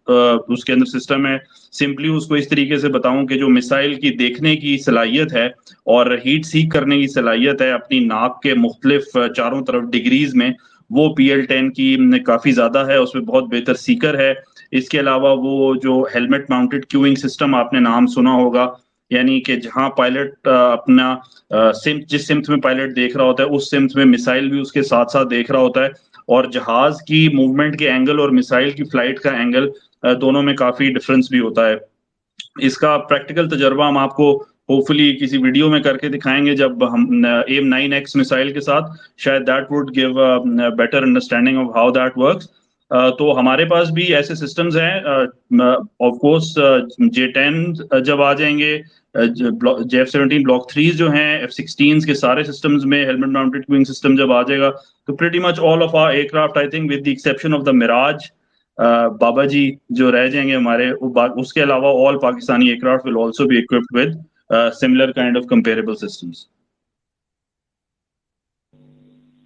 उसके अंदर सिस्टम है। सिंपली उसको इस तरीके से बताऊं कि जो मिसाइल की देखने की सलाहियत है और हीट सीक करने की सलाहियत है अपनी नाक के मुख्तलिफ चारों तरफ डिग्रीज में, वो PL-10 की काफ़ी ज़्यादा है। उसमें बहुत बेहतर सीकर है। इसके अलावा वो जो हेलमेट माउंटेड क्यूइंग सिस्टम आपने नाम सुना होगा, यानी कि जहाँ पायलट अपना जिस सिम्त में पायलट देख रहा होता है उस सिम्त में मिसाइल भी उसके साथ साथ देख रहा होता है, और जहाज की मूवमेंट के एंगल और मिसाइल की फ्लाइट का एंगल दोनों में काफ़ी डिफरेंस भी होता है। इसका प्रैक्टिकल तजर्बा हम आपको होपफुली किसी वीडियो में करके दिखाएंगे जब हम AIM-9X मिसाइल के साथ, शायद that would give a better understanding of how that works. तो हमारे पास भी ऐसे सिस्टम्स हैं। ऑफ कोर्स J-10 जब आ जाएंगे, JF-17 ब्लॉक 3 जो हैं, F-16 के सारे सिस्टम्स में हेलमेट माउंटेड क्यूइंग सिस्टम जब आ जाएगा, तो pretty much all of our aircraft, I think with the exception of the Mirage, बाबा जी जो रह जाएंगे हमारे, उसके अलावा all Pakistani aircraft will also be equipped with similar kind of comparable systems.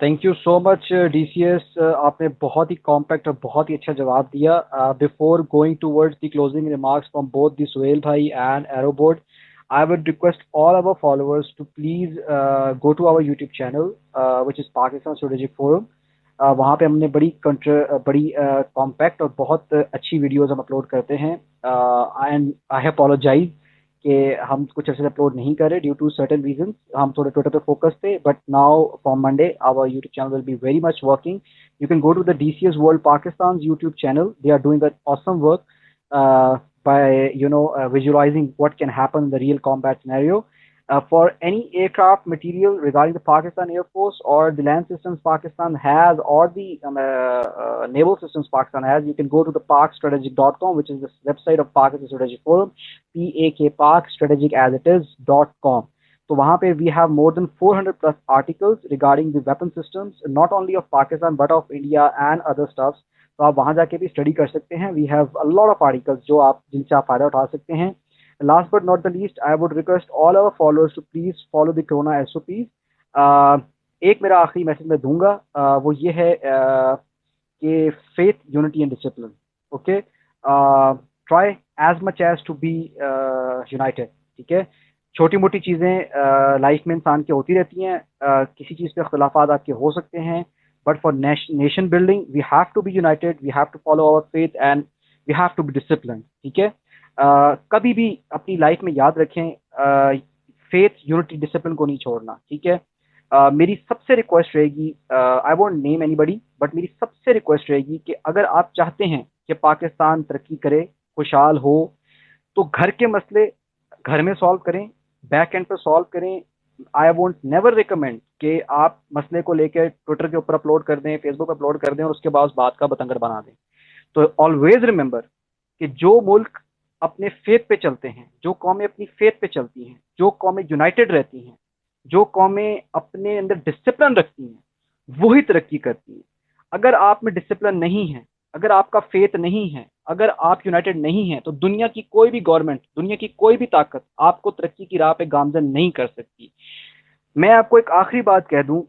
Thank you so much DCS, आपने बहुत ही कॉम्पैक्ट और बहुत ही अच्छा जवाब दिया। Before going towards the closing remarks from both the Suhail भाई and Aerobot, I would request all our followers to please go to our YouTube channel, which is Pakistan Strategic Forum. वहाँ पे हमने बड़ी कॉम्पैक्ट और बहुत अच्छी वीडियोस हम अपलोड करते हैं। एंड आई अपोलोजाइज कि हम कुछ ऐसे अपलोड नहीं कर रहे ड्यू टू सर्टेन रीजंस। हम थोड़े ट्विटर पे फोकस थे, but now from Monday our YouTube channel will be very much working. You can go to the DCS World Pakistan's YouTube channel. They are doing an awesome work by visualizing what can happen in the real combat scenario. For any aircraft material regarding the Pakistan Air Force or the land systems Pakistan has, or the naval systems Pakistan has, you can go to the pakstrategic.com, which is the website of Pakistan Strategic Forum, pakstrategic.com. तो वहाँ पे we have more than 400 plus articles regarding the weapon systems, not only of Pakistan but of India and other stuffs. तो आप वहाँ जाके भी स्टडी कर सकते हैं. We have a lot of articles जिनसे आप फायदा उठा सकते हैं. Last but not the least, I would request all our followers to please follow the Corona SOPs. एक मेरा आखिरी मैसेज मैं दूंगा, वो ये है कि faith, unity and discipline. Okay, try as much as to be united. ठीक है, छोटी मोटी चीज़ें लाइफ में इंसान की होती रहती हैं. किसी चीज़ पे अख्तिलाफ़ात आपके हो सकते हैं, but for nation building we have to be united, we have to follow our faith and we have to be disciplined. ठीक है, कभी भी अपनी लाइफ में याद रखें, फेथ, यूनिटी, डिसिप्लिन को नहीं छोड़ना. ठीक है, मेरी सबसे रिक्वेस्ट रहेगी, I won't name anybody, but मेरी सबसे रिक्वेस्ट रहेगी कि अगर आप चाहते हैं कि पाकिस्तान तरक्की करे, खुशहाल हो, तो घर के मसले घर में सॉल्व करें, बैक एंड पर सॉल्व करें. आई वोंट नेवर रिकमेंड कि आप मसले को लेकर ट्विटर के ऊपर अपलोड कर दें, फेसबुक पर अपलोड कर दें और उसके बाद उस बात का बतंगड़ बना दें. तो ऑलवेज रिमेंबर कि जो मुल्क अपने फेथ पे चलते हैं, जो कौमें अपनी फेथ पे चलती हैं, जो कौमें यूनाइटेड रहती हैं, जो कौमें अपने अंदर डिसिप्लिन रखती हैं, वही तरक्की करती हैं. अगर आप में डिसिप्लिन नहीं है, अगर आपका फेथ नहीं है, अगर आप यूनाइटेड नहीं हैं, तो दुनिया की कोई भी गवर्नमेंट, दुनिया की कोई भी ताकत आपको तरक्की की राह पे गामजन नहीं कर सकती. मैं आपको एक आखिरी बात कह दूं,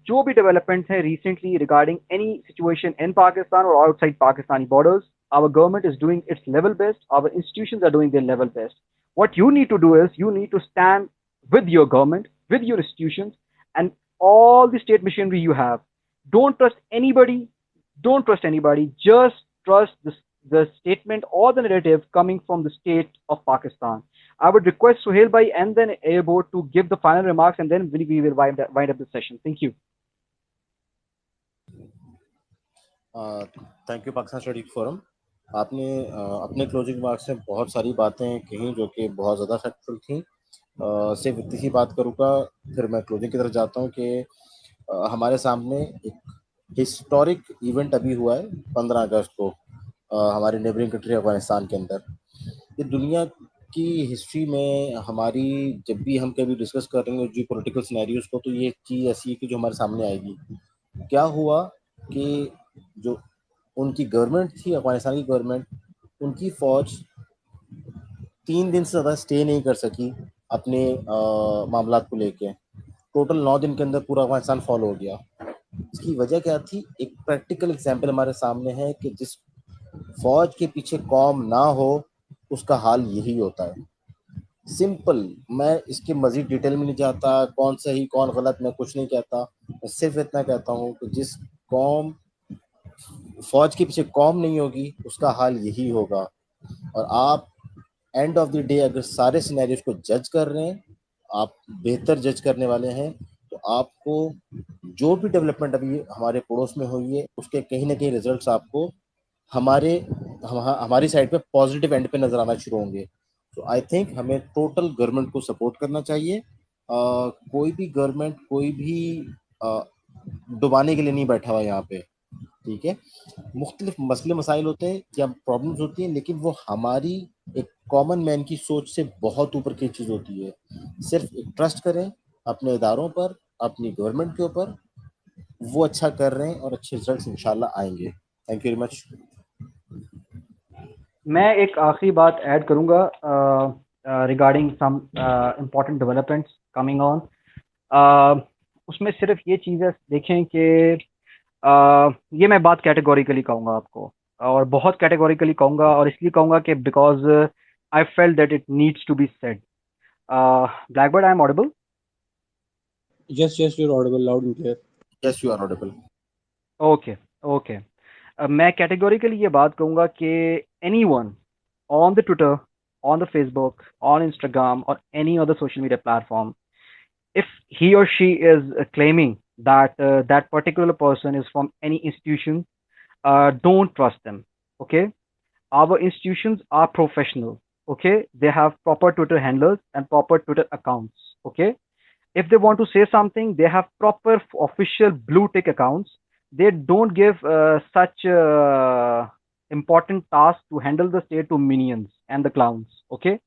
जो भी डेवलपमेंट है recently regarding any situation in Pakistan और outside Pakistani borders, our government is doing its level best, our institutions are doing their level best. What you need to do is you need to stand with your government, with your institutions and all the state machinery you have. Don't trust anybody, just trust the statement or the narrative coming from the state of Pakistan. I would request Suhail bhai and then Airboard to give the final remarks and then we will wind up the session. Thank you. Thank you Pakistan study forum. आपने अपने क्लोजिंग रिमार्क्स में बहुत सारी बातें कही जो कि बहुत ज़्यादा फैक्टफुल थी. सिर्फ इतनी सी बात करूँगा, फिर मैं क्लोजिंग की तरफ जाता हूँ कि हमारे सामने एक हिस्टोरिक इवेंट अभी हुआ है 15 अगस्त को हमारे नेबरिंग कंट्री अफगानिस्तान के अंदर. ये दुनिया की हिस्ट्री में हमारी जब भी हम कभी डिस्कस करेंगे जो पॉलिटिकल सिनेरियोज को, तो ये चीज़ ऐसी है कि जो हमारे सामने आएगी. क्या हुआ कि जो उनकी गवर्नमेंट थी, अफगानिस्तान की गवर्नमेंट, उनकी फ़ौज 3 दिन से ज़्यादा स्टे नहीं कर सकी अपने मामलात को लेके. टोटल 9 दिन के अंदर पूरा अफगानिस्तान फॉल हो गया. इसकी वजह क्या थी? एक प्रैक्टिकल एग्जाम्पल हमारे सामने है कि जिस फौज के पीछे कौम ना हो उसका हाल यही होता है. सिंपल. मैं इसके मज़ीद डिटेल में नहीं जाता, कौन सही कौन गलत मैं कुछ नहीं कहता. मैं सिर्फ इतना कहता हूँ कि जिस कौम फौज के पीछे कौम नहीं होगी उसका हाल यही होगा. और आप एंड ऑफ द डे अगर सारे सिनेरियोज को जज कर रहे हैं, आप बेहतर जज करने वाले हैं, तो आपको जो भी डेवलपमेंट अभी हमारे पड़ोस में हुई है उसके कहीं ना कहीं रिजल्ट्स आपको हमारी साइड पे पॉजिटिव एंड पे नजर आना शुरू होंगे. तो आई थिंक हमें टोटल गवर्नमेंट को सपोर्ट करना चाहिए. कोई भी गवर्नमेंट कोई भी डुबाने के लिए नहीं बैठा हुआ यहाँ पे. ठीक है, मुख्तलिफ मसले मसाइल होते हैं या प्रॉब्लम्स होती हैं, लेकिन वो हमारी एक कॉमन मैन की सोच से बहुत ऊपर की चीज़ होती है. सिर्फ एक ट्रस्ट करें अपने इदारों पर, अपनी गवर्नमेंट के ऊपर. वो अच्छा कर रहे हैं और अच्छे रिजल्ट्स इंशाल्लाह आएंगे. Thank you very much. मैं एक आखिरी बात ऐड करूँगा regarding some important developments coming on. उसमें सिर्फ ये चीज़ें देखें कि ये मैं बात कैटेगोरिकली कहूँगा आपको, और बहुत कैटेगोरिकली कहूँगा, और इसलिए कहूँगा कि because I felt that it needs to be said. Blackbird, I am audible? Yes, you're audible, loud and clear. Yes, you are audible. Okay okay मैं कैटेगोरिकली ये बात कहूँगा कि anyone on the Twitter, on the Facebook, on Instagram, or any other social media platform, if he or she is claiming that that particular person is from any institution, don't trust them. Okay, our institutions are professional. Okay, they have proper Twitter handlers and proper Twitter accounts. Okay, if they want to say something, they have proper official blue tick accounts. They don't give such important tasks to handle the state to minions and the clowns. Okay,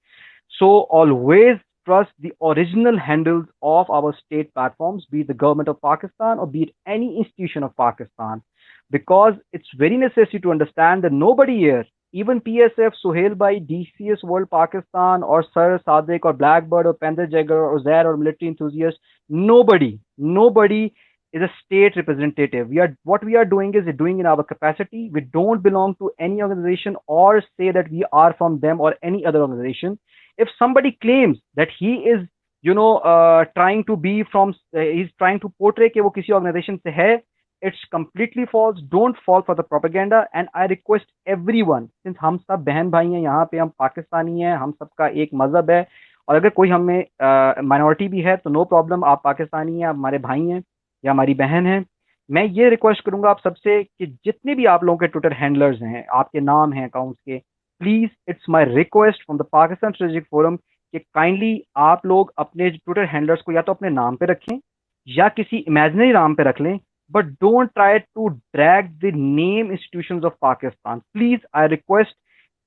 so always trust the original handles of our state platforms, be it the government of Pakistan or be it any institution of Pakistan, because it's very necessary to understand that nobody here, even PSF, Sohail Bhai, DCS World Pakistan, or Sir Sadiq, or Blackbird, or Panther Jagger, or Zair, or military enthusiast, nobody is a state representative. What we are doing is doing in our capacity. We don't belong to any organization or say that we are from them or any other organization. If somebody claims that he is, trying to be from, he's trying to portray कि वो किसी organization से है, it's completely false. Don't fall for the propaganda. And I request everyone, since हम सब बहन भाई हैं, यहाँ पे हम पाकिस्तानी हैं, हम सबका एक मजहब है, और अगर कोई हमें माइनॉरिटी भी है तो नो प्रॉब्लम, आप पाकिस्तानी हैं, आप हमारे भाई हैं या हमारी बहन है। मैं ये रिक्वेस्ट करूंगा आप सबसे कि जितने भी आप लोगों के ट्विटर हैंडलर्स हैं, आपके नाम हैं अकाउंट्स के, please it's my request from the Pakistan strategic forum कि काइंडली आप लोग अपने ट्विटर हैंडलर्स को या तो अपने नाम पे रखें या किसी इमेजिनरी नाम पे रख लें, but don't try to drag the name institutions of Pakistan. Please I request,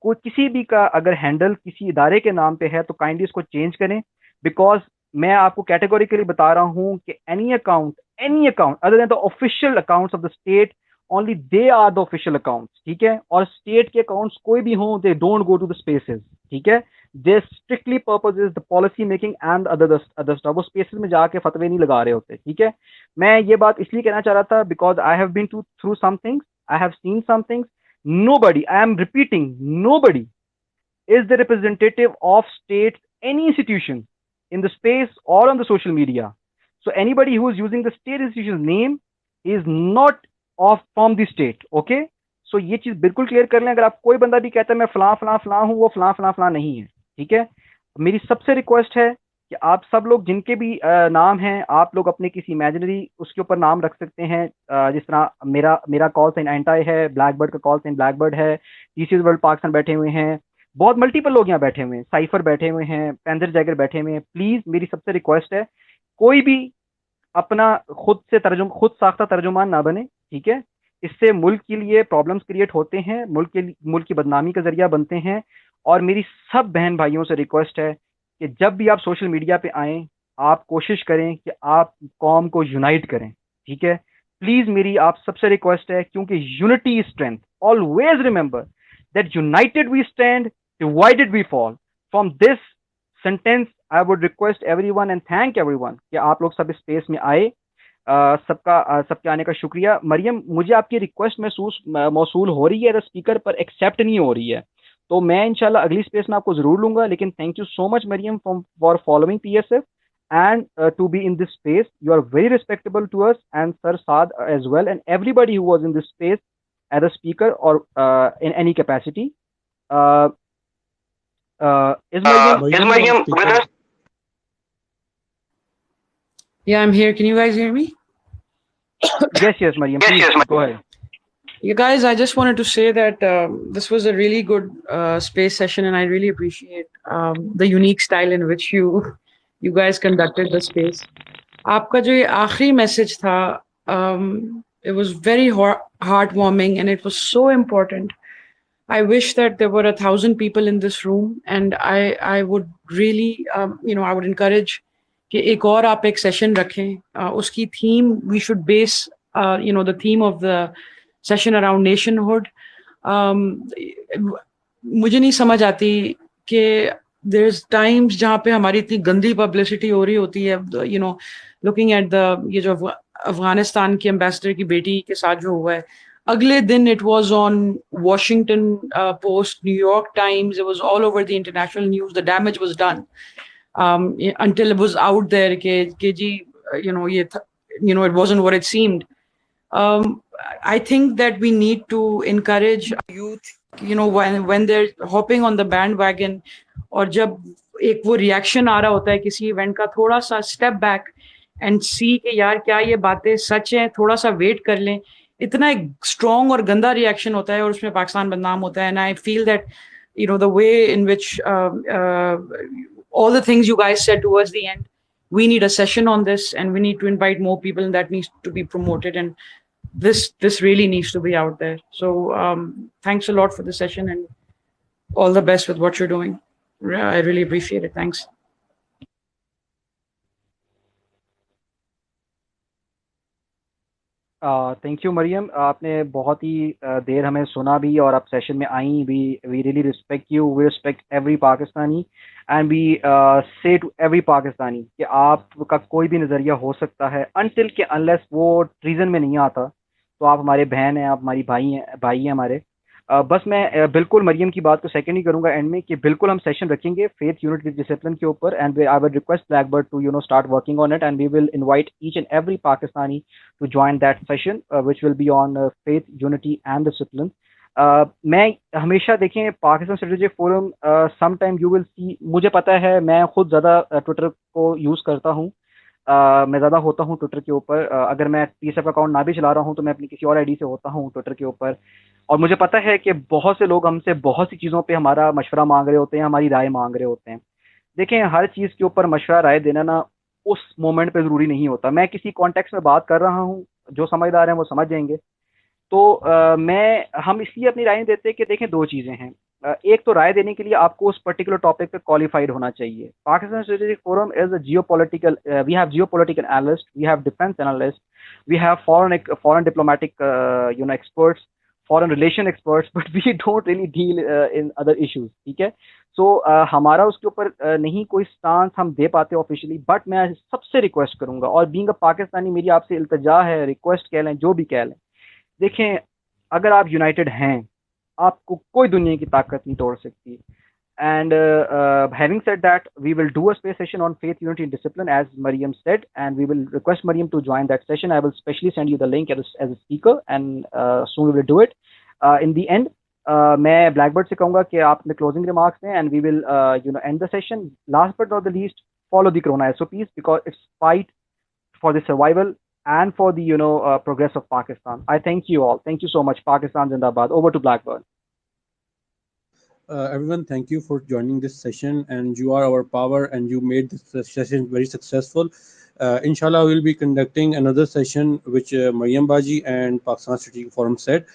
कोई किसी भी का अगर हैंडल किसी इदारे के नाम पे है तो काइंडली इसको चेंज करें, बिकॉज मैं आपको कैटेगोरिकली बता रहा हूं कि any account other than the official accounts of the state, only they are the official accounts, ठीक है। और स्टेट के अकाउंट्स कोई भी हों, they don't go to the spaces, ठीक है। Their strictly purpose is the policy making and other stuff. वो स्पेसेस में जाके फतवे नहीं लगा रहे होते, ठीक है। मैं ये बात इसलिए कहना चाह रहा था because I have been through some things, I have seen some things. Nobody, I am repeating, nobody is the representative of states, any institution in the space or on the social media. So anybody who is using the state institution's name is not from the state. Okay, so ये चीज बिल्कुल क्लियर कर लें। अगर आप कोई बंदा भी कहता है मैं फलां हूँ, वो फलां नहीं है, ठीक है। मेरी सबसे रिक्वेस्ट है कि आप सब लोग जिनके भी नाम हैं, आप लोग अपने किसी इमेजिनरी उसके ऊपर नाम रख सकते हैं। जिस तरह मेरा कॉल साइन एंटाई है, ब्लैकबर्ड का कॉल साइन ब्लैकबर्ड है, टीसीएस वर्ल्ड पाकिस्तान बैठे हुए हैं, बहुत मल्टीपल लोग यहाँ बैठे हुए हैं, साइफर बैठे हुए हैं, पैंथर जैगर बैठे हुए हैं। प्लीज मेरी सबसे रिक्वेस्ट है, कोई भी अपना खुद साख्ता तर्जुमान ना बने, ठीक है। इससे मुल्क के लिए प्रॉब्लम्स क्रिएट होते हैं, मुल्क की बदनामी का जरिया बनते हैं। और मेरी सब बहन भाइयों से रिक्वेस्ट है कि जब भी आप सोशल मीडिया पे आएँ, आप कोशिश करें कि आप कौम को यूनाइट करें, ठीक है। प्लीज मेरी आप सबसे रिक्वेस्ट है, क्योंकि unity is strength. Always remember that united we stand, divided we fall. From this sentence I would request everyone and thank everyone कि आप लोग सब स्पेस में आए। सबके आने का शुक्रिया। मरियम, मुझे आपकी रिक्वेस्ट मौसूल हो रही है स्पीकर पर, एक्सेप्ट नहीं हो रही है, तो मैं इंशाल्लाह अगली स्पेस में आपको जरूर लूंगा। लेकिन thank you so much Maryam for following PSF and to be in this space. You are very respectable to us, and Sir Saad as well, and everybody who was in this space as a speaker or in any capacity. Is Mariam with us? Yeah, I'm here. Can you guys hear me? Yes, Mariam. Please, go ahead. You guys, I just wanted to say that this was a really good space session, and I really appreciate the unique style in which you guys conducted the space. आपका जो ये आखिरी message था, it was very heartwarming, and it was so important. I wish that there were 1,000 people in this room, and I would really, I would encourage कि एक और आप एक session रखें। उसकी theme, we should base, the theme of the session around nationhood. मुझे नहीं समझ आती कि there's times जहाँ पे हमारी इतनी गंदी publicity हो रही होती है, looking at ये जो अफगानिस्तान की ambassador की बेटी के साथ जो हुआ है, अगले दिन it was on Washington Post, New York Times, it was all over the international news. The damage was done until it was out there कि जी, it wasn't what it seemed. I think that we need to encourage youth, when they're hopping on the bandwagon, और जब एक वो रिएक्शन आ रहा होता है किसी इवेंट का, थोड़ा सा स्टेप बैक एंड सी कि यार क्या ये बातें सच हैं, थोड़ा सा वेट कर लें. इतना एक स्ट्रॉन्ग और गंदा रिएक्शन होता है और उसमें पाकिस्तान बदनाम होता है. And I feel that the way in which all the things you guys said towards the end, we need a session on this, and we need to invite more people, and that needs to be promoted, and this really needs to be out there. So thanks a lot for the session, and all the best with what you're doing. I really appreciate it. Thanks. Thank you Maryam, आपने बहुत ही देर हमें सुना भी और आप सेशन में आई भी. We really respect you, we respect every Pakistani, and we say to every Pakistani कि आपका कोई भी नज़रिया हो सकता है अनटिल के अनलेस वो रीज़न में नहीं आता. तो आप हमारे बहन हैं, आप हमारी भाई हैं हमारे. बस मैं बिल्कुल मरियम की बात को सेकंड ही करूंगा एंड में कि बिल्कुल हम सेशन रखेंगे फेथ यूनिटी डिसिप्लिन के ऊपर, and I will request Blackbird to start working on it, and we will invite each and every Pakistani to join that session which will be on faith unity and discipline. मैं हमेशा देखें Pakistan strategic forum, some time you will see, मुझे पता है मैं खुद ज़्यादा ट्विटर को यूज़ करता हूँ, मैं ज़्यादा होता हूँ ट्विटर के ऊपर. अगर मैं पीएसएफ अकाउंट ना भी चला रहा हूँ तो मैं अपनी किसी और आईडी से होता हूँ ट्विटर के ऊपर. और मुझे पता है कि बहुत से लोग हमसे बहुत सी चीज़ों पे हमारा मशवरा मांग रहे होते हैं, हमारी राय मांग रहे होते हैं. देखें, हर चीज़ के ऊपर मशवरा राय देना ना उस मोमेंट पे ज़रूरी नहीं होता. मैं किसी कॉन्टेक्स्ट में बात कर रहा हूँ, जो समझदार हैं वो समझ जाएंगे. तो हम इसलिए अपनी राय देते हैं कि देखें, दो चीज़ें हैं. एक तो राय देने के लिए आपको उस पर्टिकुलर टॉपिक पे क्वालिफाइड होना चाहिए. Pakistan strategic forum is a geopolitical, we have geopolitical analyst, we have defence analyst, we have foreign diplomatic experts, foreign relation experts, but we don't really deal in other issues. ठीक है, सो हमारा उसके ऊपर नहीं कोई स्टांस हम दे पाते ऑफिशियली, बट मैं सबसे रिक्वेस्ट करूंगा, और बीइंग अ पाकिस्तानी मेरी आपसे इल्तजा है, रिक्वेस्ट कह लें, जो भी कह लें. देखें, अगर आप यूनाइटेड हैं, आपको कोई दुनिया की ताकत नहीं तोड़ सकती. And having said that, we will do a space session on faith, unity, and discipline, as Mariam said, and we will request Mariam to join that session. I will specially send you the link as a speaker, and soon we will do it. In the end, मैं Blackbird से कहूँगा कि आप अपने closing remarks दें, and we will end the session. Last but not the least, follow the Corona SOPs, because it's fight for the survival and for the progress of Pakistan. I thank you all. Thank you so much. Pakistan Zindabad. Over to Blackbird. Everyone, thank you for joining this session, and you are our power, and you made this session very successful. Inshallah, we'll be conducting another session which Mariam Baji and Pakistan Strategic Forum said.